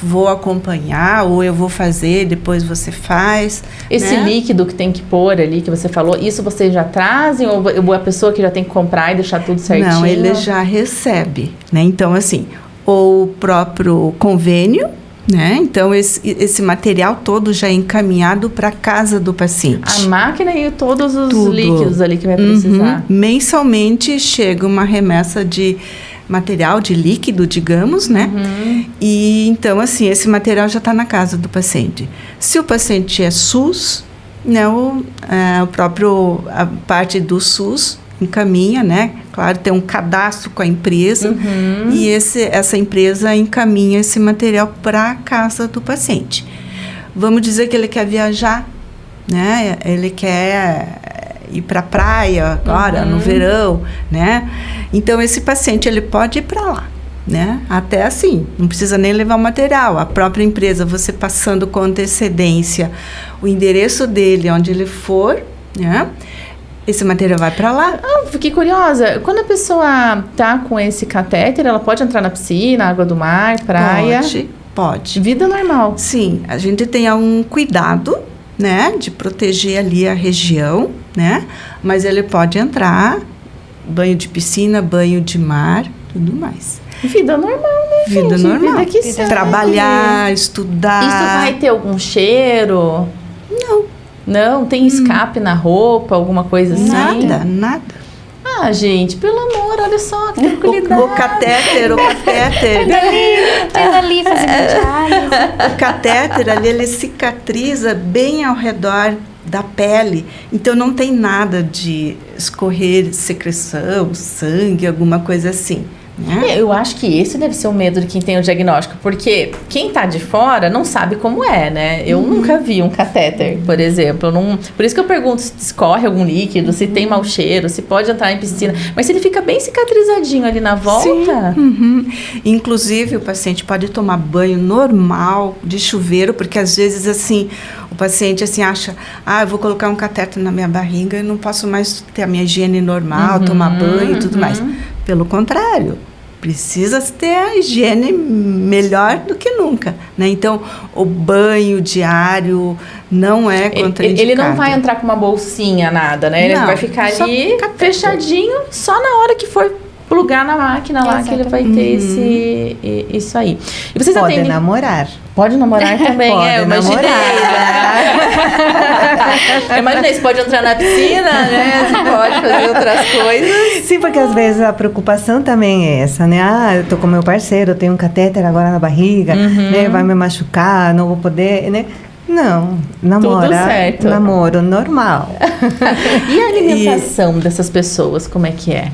vou acompanhar, ou eu vou fazer, depois você faz. Esse né? líquido que tem que pôr ali, que você falou, isso vocês já trazem, ou a pessoa que já tem que comprar e deixar tudo certinho? Não, ele já recebe, né? Então, assim, o próprio convênio, né? Então, esse material todo já é encaminhado para a casa do paciente. A máquina e todos os Tudo. Líquidos ali que vai precisar. Mensalmente chega uma remessa de material, de líquido, digamos, né? E então, assim, esse material já está na casa do paciente. Se o paciente é SUS, né, a parte do SUS encaminha, né? Claro, tem um cadastro com a empresa e essa empresa encaminha esse material para a casa do paciente. Vamos dizer que ele quer viajar, né? Ele quer ir para a praia agora, no verão, né? Então, esse paciente, ele pode ir para lá, né? Até assim, não precisa nem levar o material. A própria empresa, você passando com antecedência o endereço dele, onde ele for, né? Esse material vai para lá. Fiquei curiosa. Quando a pessoa tá com esse catéter, ela pode entrar na piscina, água do mar, praia? Pode. Vida normal. Sim, a gente tem um cuidado, né, de proteger ali a região, né? Mas ele pode entrar, banho de piscina, banho de mar, tudo mais. Vida normal, né, Vida gente? normal. Vida que segue. Trabalhar, estudar. Isso vai ter algum cheiro? Não, tem escape na roupa, alguma coisa assim? Nada. Gente, pelo amor, olha só, que tranquilidade. O catéter. Pega ali, fazendo diálise. O catéter ali, ele cicatriza bem ao redor da pele. Então, não tem nada de escorrer secreção, sangue, alguma coisa assim. Né? Eu acho que esse deve ser o medo de quem tem o diagnóstico, porque quem tá de fora não sabe como é, né? Eu nunca vi um catéter, por exemplo. Por isso que eu pergunto se escorre algum líquido, se tem mau cheiro, se pode entrar em piscina. Mas se ele fica bem cicatrizadinho ali na volta... Sim. Inclusive, o paciente pode tomar banho normal de chuveiro, porque às vezes, assim, o paciente assim, acha, eu vou colocar um catéter na minha barriga e não posso mais ter a minha higiene normal, tomar banho e tudo mais. Pelo contrário, precisa ter a higiene melhor do que nunca, né? Então, o banho diário não é contraindicado. Ele não vai entrar com uma bolsinha, nada, né? Ele vai ficar ali fechadinho, só na hora que for plugar na máquina lá. Exatamente. Que ele vai ter isso aí. E vocês Pode namorar. Pode namorar também, Pode eu imaginei. Eu imaginei, você pode entrar na piscina, né? Você pode fazer outras coisas. Sim, porque às vezes a preocupação também é essa, né? Ah, eu tô com meu parceiro, eu tenho um catéter agora na barriga, né? Vai me machucar, não vou poder, né? Não, namoro normal. E a alimentação dessas pessoas, como é que é?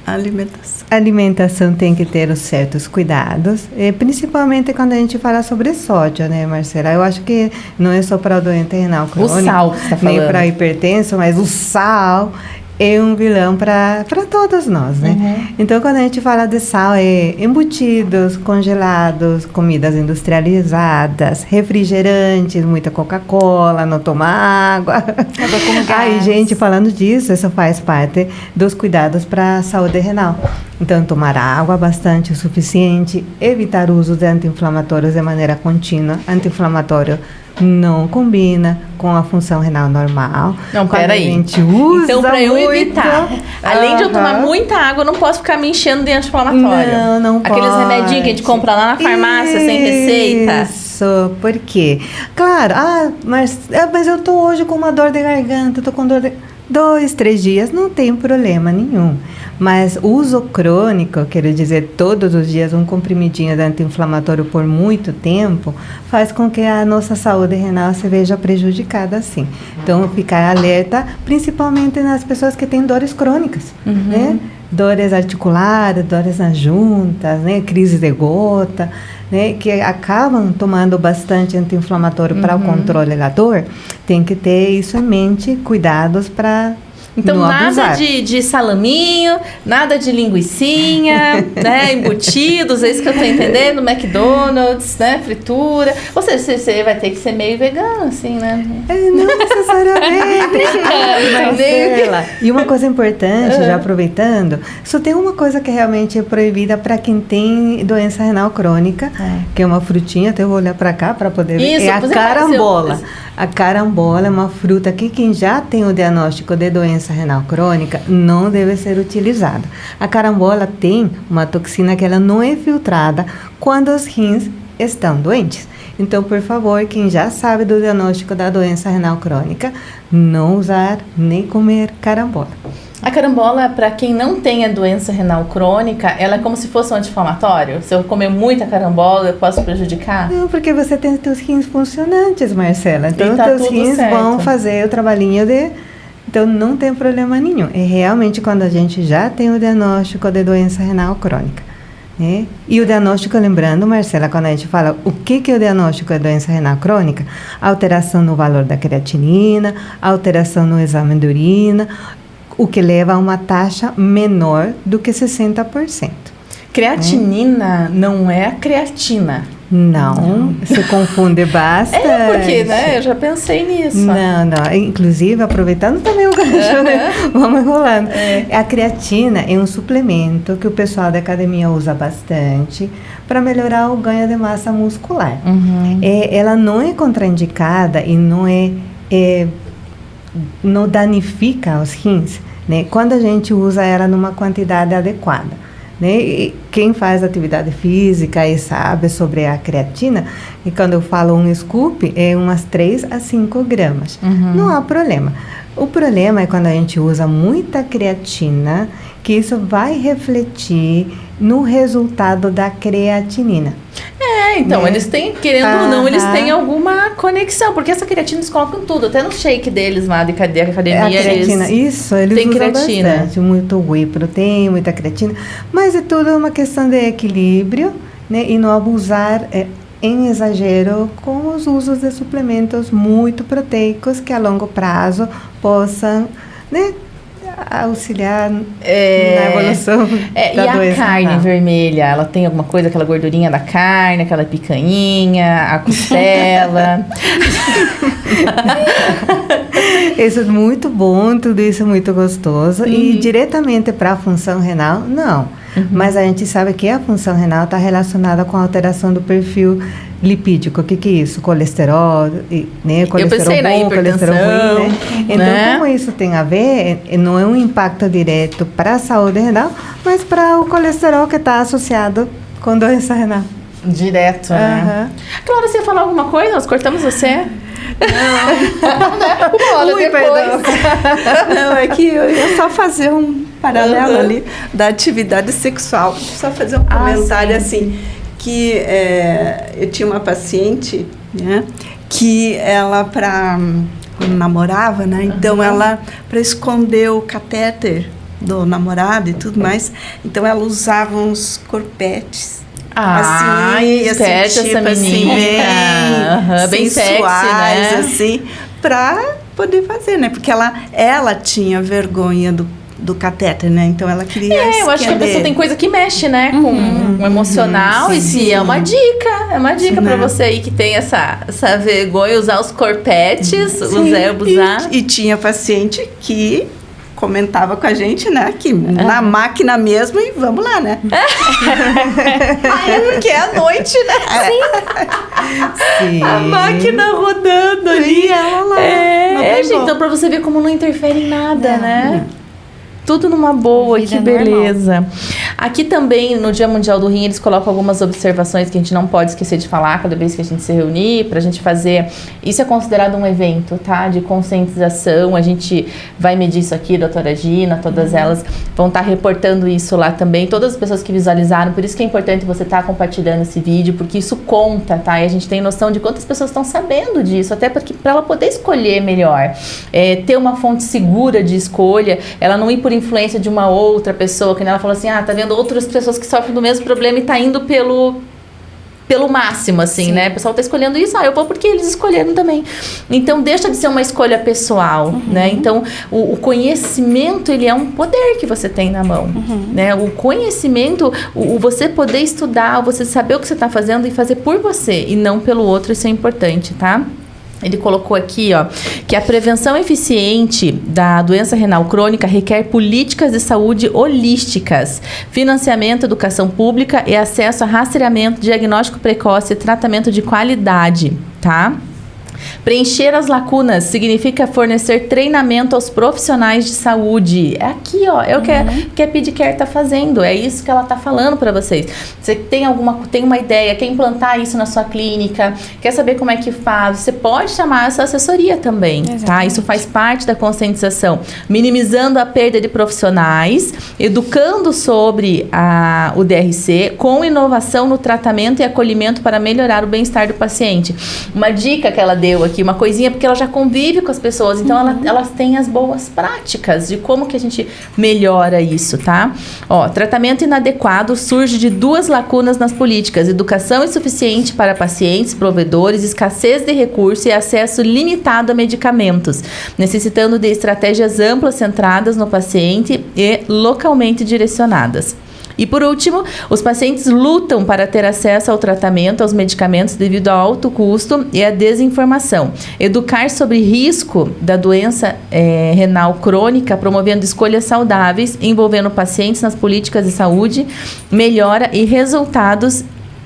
A alimentação tem que ter os certos cuidados, principalmente quando a gente fala sobre sódio, né, Marcela? Eu acho que não é só para o doente renal crônico, o sal que você está falando, nem para hipertenso, mas o sal é um vilão para todos nós, né? Então, quando a gente fala de sal, é embutidos, congelados, comidas industrializadas, refrigerantes, muita Coca-Cola, não tomar água. Ai, gente, falando disso, isso faz parte dos cuidados para a saúde renal. Então, tomar água bastante o suficiente, evitar o uso de anti-inflamatórios de maneira contínua. Anti-inflamatório não combina com a função renal normal. Não, peraí. A gente usa então, para eu evitar, além de eu tomar muita água, eu não posso ficar me enchendo de anti-inflamatório. Não pode. Aqueles remedinhos que a gente compra lá na farmácia, sem receita. Isso, por quê? Claro, mas eu tô hoje com uma dor de garganta, tô com dor de... 2, 3 dias, não tem problema nenhum. Mas uso crônico, quero dizer, todos os dias um comprimidinho de anti-inflamatório por muito tempo, faz com que a nossa saúde renal se veja prejudicada, assim. Então, ficar alerta, principalmente nas pessoas que têm dores crônicas, né? Dores articulares, dores nas juntas, né? Crise de gota, né? Que acabam tomando bastante anti-inflamatório para o controle da dor. Tem que ter isso em mente, cuidados para então, não nada abusar. de salaminho, nada de linguicinha, né? Embutidos, é isso que eu tô entendendo, McDonald's, né? Fritura. Ou seja, você vai ter que ser meio vegano, assim, né? Não necessariamente. Marcela. E uma coisa importante, já aproveitando, só tem uma coisa que realmente é proibida para quem tem doença renal crônica, que é uma frutinha, até eu vou olhar para cá para poder ver. Isso, é a carambola. A carambola é uma fruta que quem já tem o diagnóstico de doença renal crônica não deve ser utilizada. A carambola tem uma toxina que ela não é filtrada quando os rins estão doentes. Então, por favor, quem já sabe do diagnóstico da doença renal crônica, não usar nem comer carambola. A carambola, para quem não tem a doença renal crônica, ela é como se fosse um anti-inflamatório? Se eu comer muita carambola, eu posso prejudicar? Não, porque você tem os rins funcionantes, Marcela. Então, tá os rins vão fazer o trabalhinho de... Então, não tem problema nenhum. É realmente quando a gente já tem o diagnóstico de doença renal crônica. Né? E o diagnóstico, lembrando, Marcela, quando a gente fala o que é o diagnóstico de doença renal crônica, alteração no valor da creatinina, alteração no exame de urina, o que leva a uma taxa menor do que 60%. Creatinina não é a creatina. Não, se confunde bastante. Porque, né? Eu já pensei nisso. Não. Inclusive, aproveitando também o gancho, né? Vamos enrolando. A creatina é um suplemento que o pessoal da academia usa bastante para melhorar o ganho de massa muscular. Ela não é contraindicada e não danifica os rins, né? Quando a gente usa ela numa quantidade adequada. Né? E quem faz atividade física e sabe sobre a creatina, e quando eu falo um scoop, é umas 3 a 5 gramas. Não há problema. O problema é quando a gente usa muita creatina, que isso vai refletir no resultado da creatinina. Então, eles têm, querendo ou não, eles têm alguma conexão, porque essa creatina eles colocam tudo, até no shake deles lá de academia. A creatina, eles usam creatina. Bastante, muito whey protein, muita creatina, mas é tudo uma questão de equilíbrio, né, e não abusar em exagero com os usos de suplementos muito proteicos que a longo prazo possam, né, auxiliar na evolução da doença. E a carne vermelha, ela tem alguma coisa, aquela gordurinha da carne, aquela picanha, a costela? Isso é muito bom, tudo isso é muito gostoso. E diretamente para a função renal, não. Mas a gente sabe que a função renal está relacionada com a alteração do perfil lipídico. O que é isso? Colesterol, né? Colesterol eu pensei bom, colesterol ruim, né? Então, né? como isso tem a ver, não é um impacto direto para a saúde renal, mas para o colesterol que está associado com doença renal. Direto, né? Clara, você ia falar alguma coisa? Nós cortamos você? Não. Ui, perdão. Não, é que eu ia só fazer um paralelo ali da atividade sexual. Só fazer um comentário assim, que eu tinha uma paciente, né, que ela quando namorava, né, então ela, para esconder o catéter do namorado e tudo mais, então ela usava uns corpetes. Esperta tipo, essa menina. Bem sensuais, sexy, né? Assim, pra poder fazer, né? Porque ela tinha vergonha do catéter, né? Então ela queria eu acho que a pessoa tem coisa que mexe, né? Com o emocional. E sim, é uma dica. É uma dica pra você aí que tem essa vergonha, usar os corpetes, usar. E tinha paciente que comentava com a gente, né, que na máquina mesmo, e vamos lá, né? Porque é à noite, né? Sim. A máquina rodando ali. Ela lá. Gente, então pra você ver como não interfere em nada, né? Tudo numa boa, que beleza. Normal. Aqui também, no Dia Mundial do Rim, eles colocam algumas observações que a gente não pode esquecer de falar cada vez que a gente se reunir, pra gente fazer... Isso é considerado um evento, tá? De conscientização. A gente vai medir isso aqui, doutora Gina, todas elas vão estar reportando isso lá também. Todas as pessoas que visualizaram, por isso que é importante você estar compartilhando esse vídeo, porque isso conta, tá? E a gente tem noção de quantas pessoas estão sabendo disso, até porque para ela poder escolher melhor. Ter uma fonte segura de escolha, ela não ir por influência de uma outra pessoa, que ela falou assim, tá vendo outras pessoas que sofrem do mesmo problema e tá indo pelo máximo, assim, né? O pessoal tá escolhendo isso, eu vou porque eles escolheram também. Então, deixa de ser uma escolha pessoal, né? Então, o conhecimento, ele é um poder que você tem na mão, né? O conhecimento, você poder estudar, você saber o que você tá fazendo e fazer por você, e não pelo outro, isso é importante, tá? Ele colocou aqui, que a prevenção eficiente da doença renal crônica requer políticas de saúde holísticas, financiamento, educação pública e acesso a rastreamento, diagnóstico precoce e tratamento de qualidade, tá? Preencher as lacunas significa fornecer treinamento aos profissionais de saúde. É aqui, é o que a PediCare está fazendo. É isso que ela está falando para vocês. Você tem uma ideia, quer implantar isso na sua clínica, quer saber como é que faz, você pode chamar essa assessoria também, tá? Isso faz parte da conscientização. Minimizando a perda de profissionais, educando sobre o DRC, com inovação no tratamento e acolhimento para melhorar o bem-estar do paciente. Uma dica que ela deu aqui, uma coisinha, porque ela já convive com as pessoas, então elas têm as boas práticas de como que a gente melhora isso, tá? Tratamento inadequado surge de duas lacunas nas políticas: educação insuficiente para pacientes, provedores, escassez de recursos e acesso limitado a medicamentos, necessitando de estratégias amplas centradas no paciente e localmente direcionadas. E por último, os pacientes lutam para ter acesso ao tratamento, aos medicamentos devido ao alto custo e à desinformação. Educar sobre risco da doença renal crônica, promovendo escolhas saudáveis, envolvendo pacientes nas políticas de saúde, melhora e resultados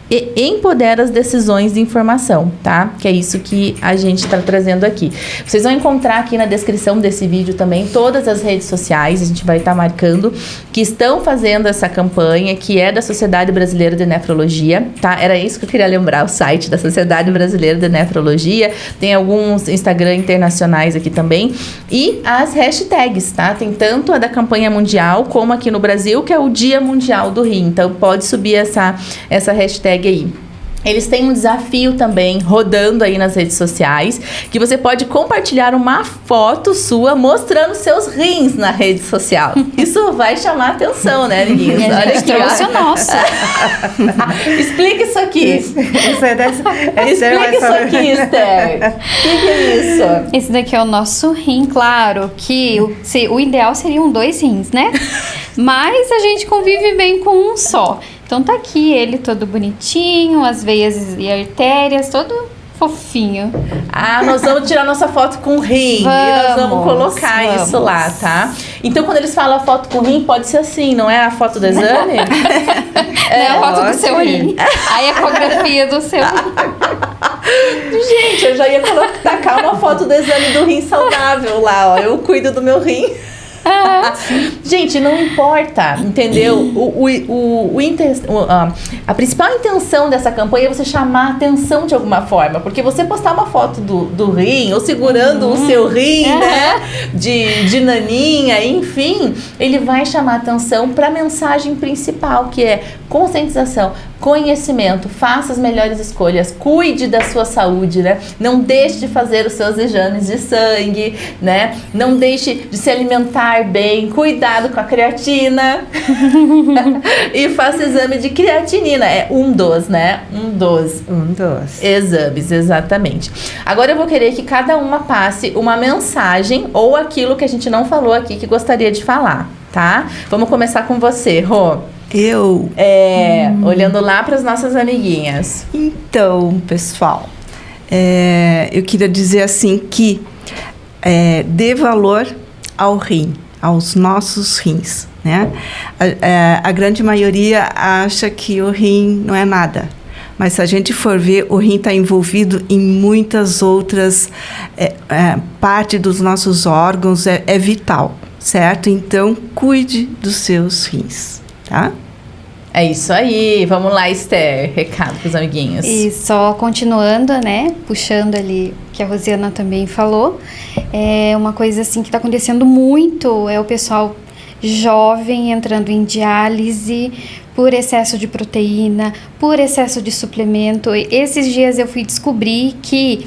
e empodera as decisões de informação, tá? Que é isso que a gente está trazendo aqui. Vocês vão encontrar aqui na descrição desse vídeo também todas as redes sociais, a gente vai estar marcando, que estão fazendo essa campanha, que é da Sociedade Brasileira de Nefrologia, tá? Era isso que eu queria lembrar, o site da Sociedade Brasileira de Nefrologia. Tem alguns Instagram internacionais aqui também. E as hashtags, tá? Tem tanto a da campanha mundial, como aqui no Brasil, que é o Dia Mundial do Rim. Então, pode subir essa hashtag aí. Eles têm um desafio também rodando aí nas redes sociais, que você pode compartilhar uma foto sua mostrando seus rins na rede social. Isso vai chamar atenção, né, meninas? Olha aqui, trouxe o nosso. Explica isso aqui. Explica isso aqui, Esther. O que é isso? Esse daqui é o nosso rim, claro, que o ideal seriam 2 rins, né? Mas a gente convive bem com um só. Então tá aqui ele todo bonitinho, as veias e artérias, todo fofinho. Nós vamos tirar nossa foto com rim. E nós vamos colocar isso lá, tá? Então, quando eles falam a foto com rim, pode ser assim, não é a foto do exame? É a foto do seu rim. A ecografia do seu rim. Gente, eu já ia tacar uma foto do exame do rim saudável lá, eu cuido do meu rim. Gente, não importa, entendeu? A principal intenção dessa campanha é você chamar a atenção de alguma forma, porque você postar uma foto do rim, ou segurando o seu rim, né, de naninha, enfim, ele vai chamar a atenção para a mensagem principal, que é conscientização, conhecimento, faça as melhores escolhas, cuide da sua saúde, né? Não deixe de fazer os seus exames de sangue, né? Não deixe de se alimentar bem, cuidado com a creatina e faça exame de creatinina, é um dos, né? Um dos exames, exatamente. Agora eu vou querer que cada uma passe uma mensagem ou aquilo que a gente não falou aqui que gostaria de falar, tá? Vamos começar com você, Rô. Olhando lá para as nossas amiguinhas. Então, pessoal, eu queria dizer assim que dê valor ao rim, aos nossos rins, né? A grande maioria acha que o rim não é nada. Mas se a gente for ver, o rim está envolvido em muitas outras partes dos nossos órgãos, é vital, certo? Então, cuide dos seus rins. Tá? É isso aí. Vamos lá, Esther. Recado para os amiguinhos. E só continuando, né? Puxando ali o que a Rosiana também falou. Uma coisa assim que está acontecendo muito é o pessoal jovem entrando em diálise por excesso de proteína, por excesso de suplemento. Esses dias eu fui descobrir que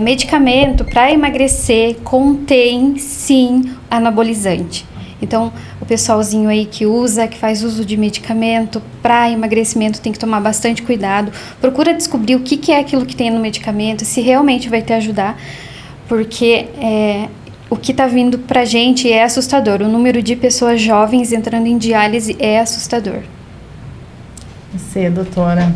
medicamento para emagrecer contém, sim, anabolizante. Então, o pessoalzinho aí que faz uso de medicamento para emagrecimento tem que tomar bastante cuidado. Procura descobrir o que é aquilo que tem no medicamento, se realmente vai te ajudar, porque o que está vindo pra gente é assustador. O número de pessoas jovens entrando em diálise é assustador. Você, doutora?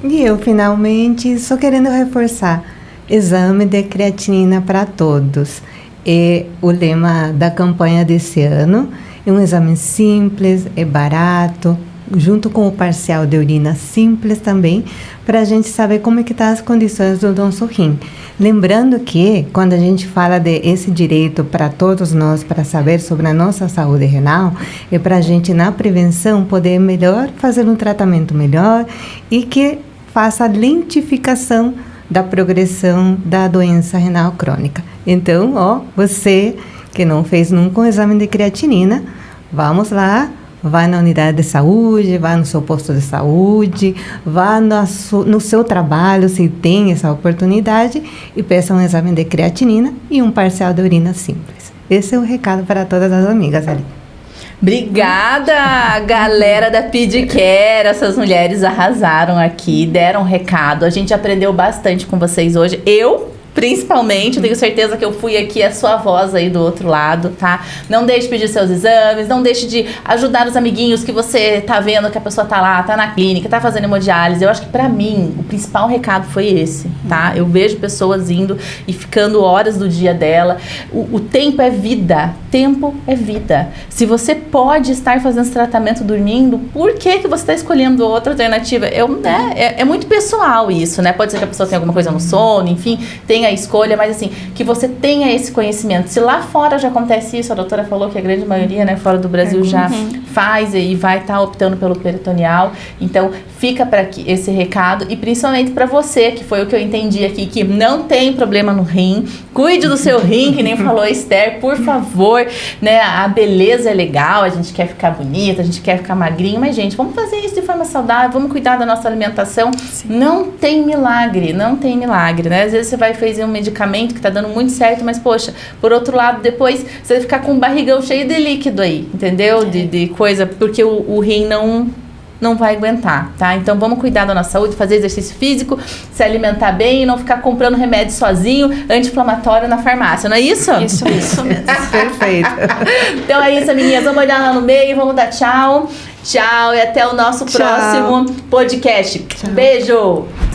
E eu, finalmente, só querendo reforçar, exame de creatinina para todos. É o lema da campanha desse ano. É um exame simples, é barato, junto com o parcial de urina simples também, para a gente saber como é que estão as condições do nosso rim. Lembrando que, quando a gente fala desse direito para todos nós, para saber sobre a nossa saúde renal, é para a gente, na prevenção, poder melhor fazer um tratamento melhor e que faça a lentificação da progressão da doença renal crônica. Então, você que não fez nunca um exame de creatinina, vamos lá, vai na unidade de saúde, vai no seu posto de saúde, vá no seu trabalho, se tem essa oportunidade, e peça um exame de creatinina e um parcial de urina simples. Esse é o recado para todas as amigas ali. Obrigada, galera da PediCare. Essas mulheres arrasaram aqui, deram um recado. A gente aprendeu bastante com vocês hoje. Principalmente, eu tenho certeza que eu fui aqui a sua voz aí do outro lado, tá? Não deixe de pedir seus exames, não deixe de ajudar os amiguinhos que você tá vendo que a pessoa tá lá, tá na clínica, tá fazendo hemodiálise. Eu acho que pra mim, o principal recado foi esse, tá? Eu vejo pessoas indo e ficando horas do dia dela. O tempo é vida. Tempo é vida. Se você pode estar fazendo esse tratamento dormindo, por que você está escolhendo outra alternativa? É muito pessoal isso, né? Pode ser que a pessoa tenha alguma coisa no sono, enfim, tem a escolha, mas assim, que você tenha esse conhecimento. Se lá fora já acontece isso, a doutora falou que a grande maioria, né, fora do Brasil já faz e vai estar optando pelo peritoneal, então fica para esse recado, e principalmente para você, que foi o que eu entendi aqui, que não tem problema no rim, cuide do seu rim, que nem falou a Esther, por favor, né, a beleza é legal, a gente quer ficar bonita, a gente quer ficar magrinho, mas gente, vamos fazer isso de forma saudável, vamos cuidar da nossa alimentação. Sim. Não tem milagre, né, às vezes você vai fazer um medicamento que tá dando muito certo, mas poxa, por outro lado, depois você vai ficar com um barrigão cheio de líquido aí, entendeu? De coisa, porque o rim não vai aguentar, tá? Então vamos cuidar da nossa saúde, fazer exercício físico, se alimentar bem e não ficar comprando remédio sozinho, anti-inflamatório na farmácia, não é isso? Isso mesmo. Perfeito. Então é isso, meninas, vamos olhar lá no meio e vamos dar tchau. Tchau e até o nosso próximo podcast. Tchau. Beijo!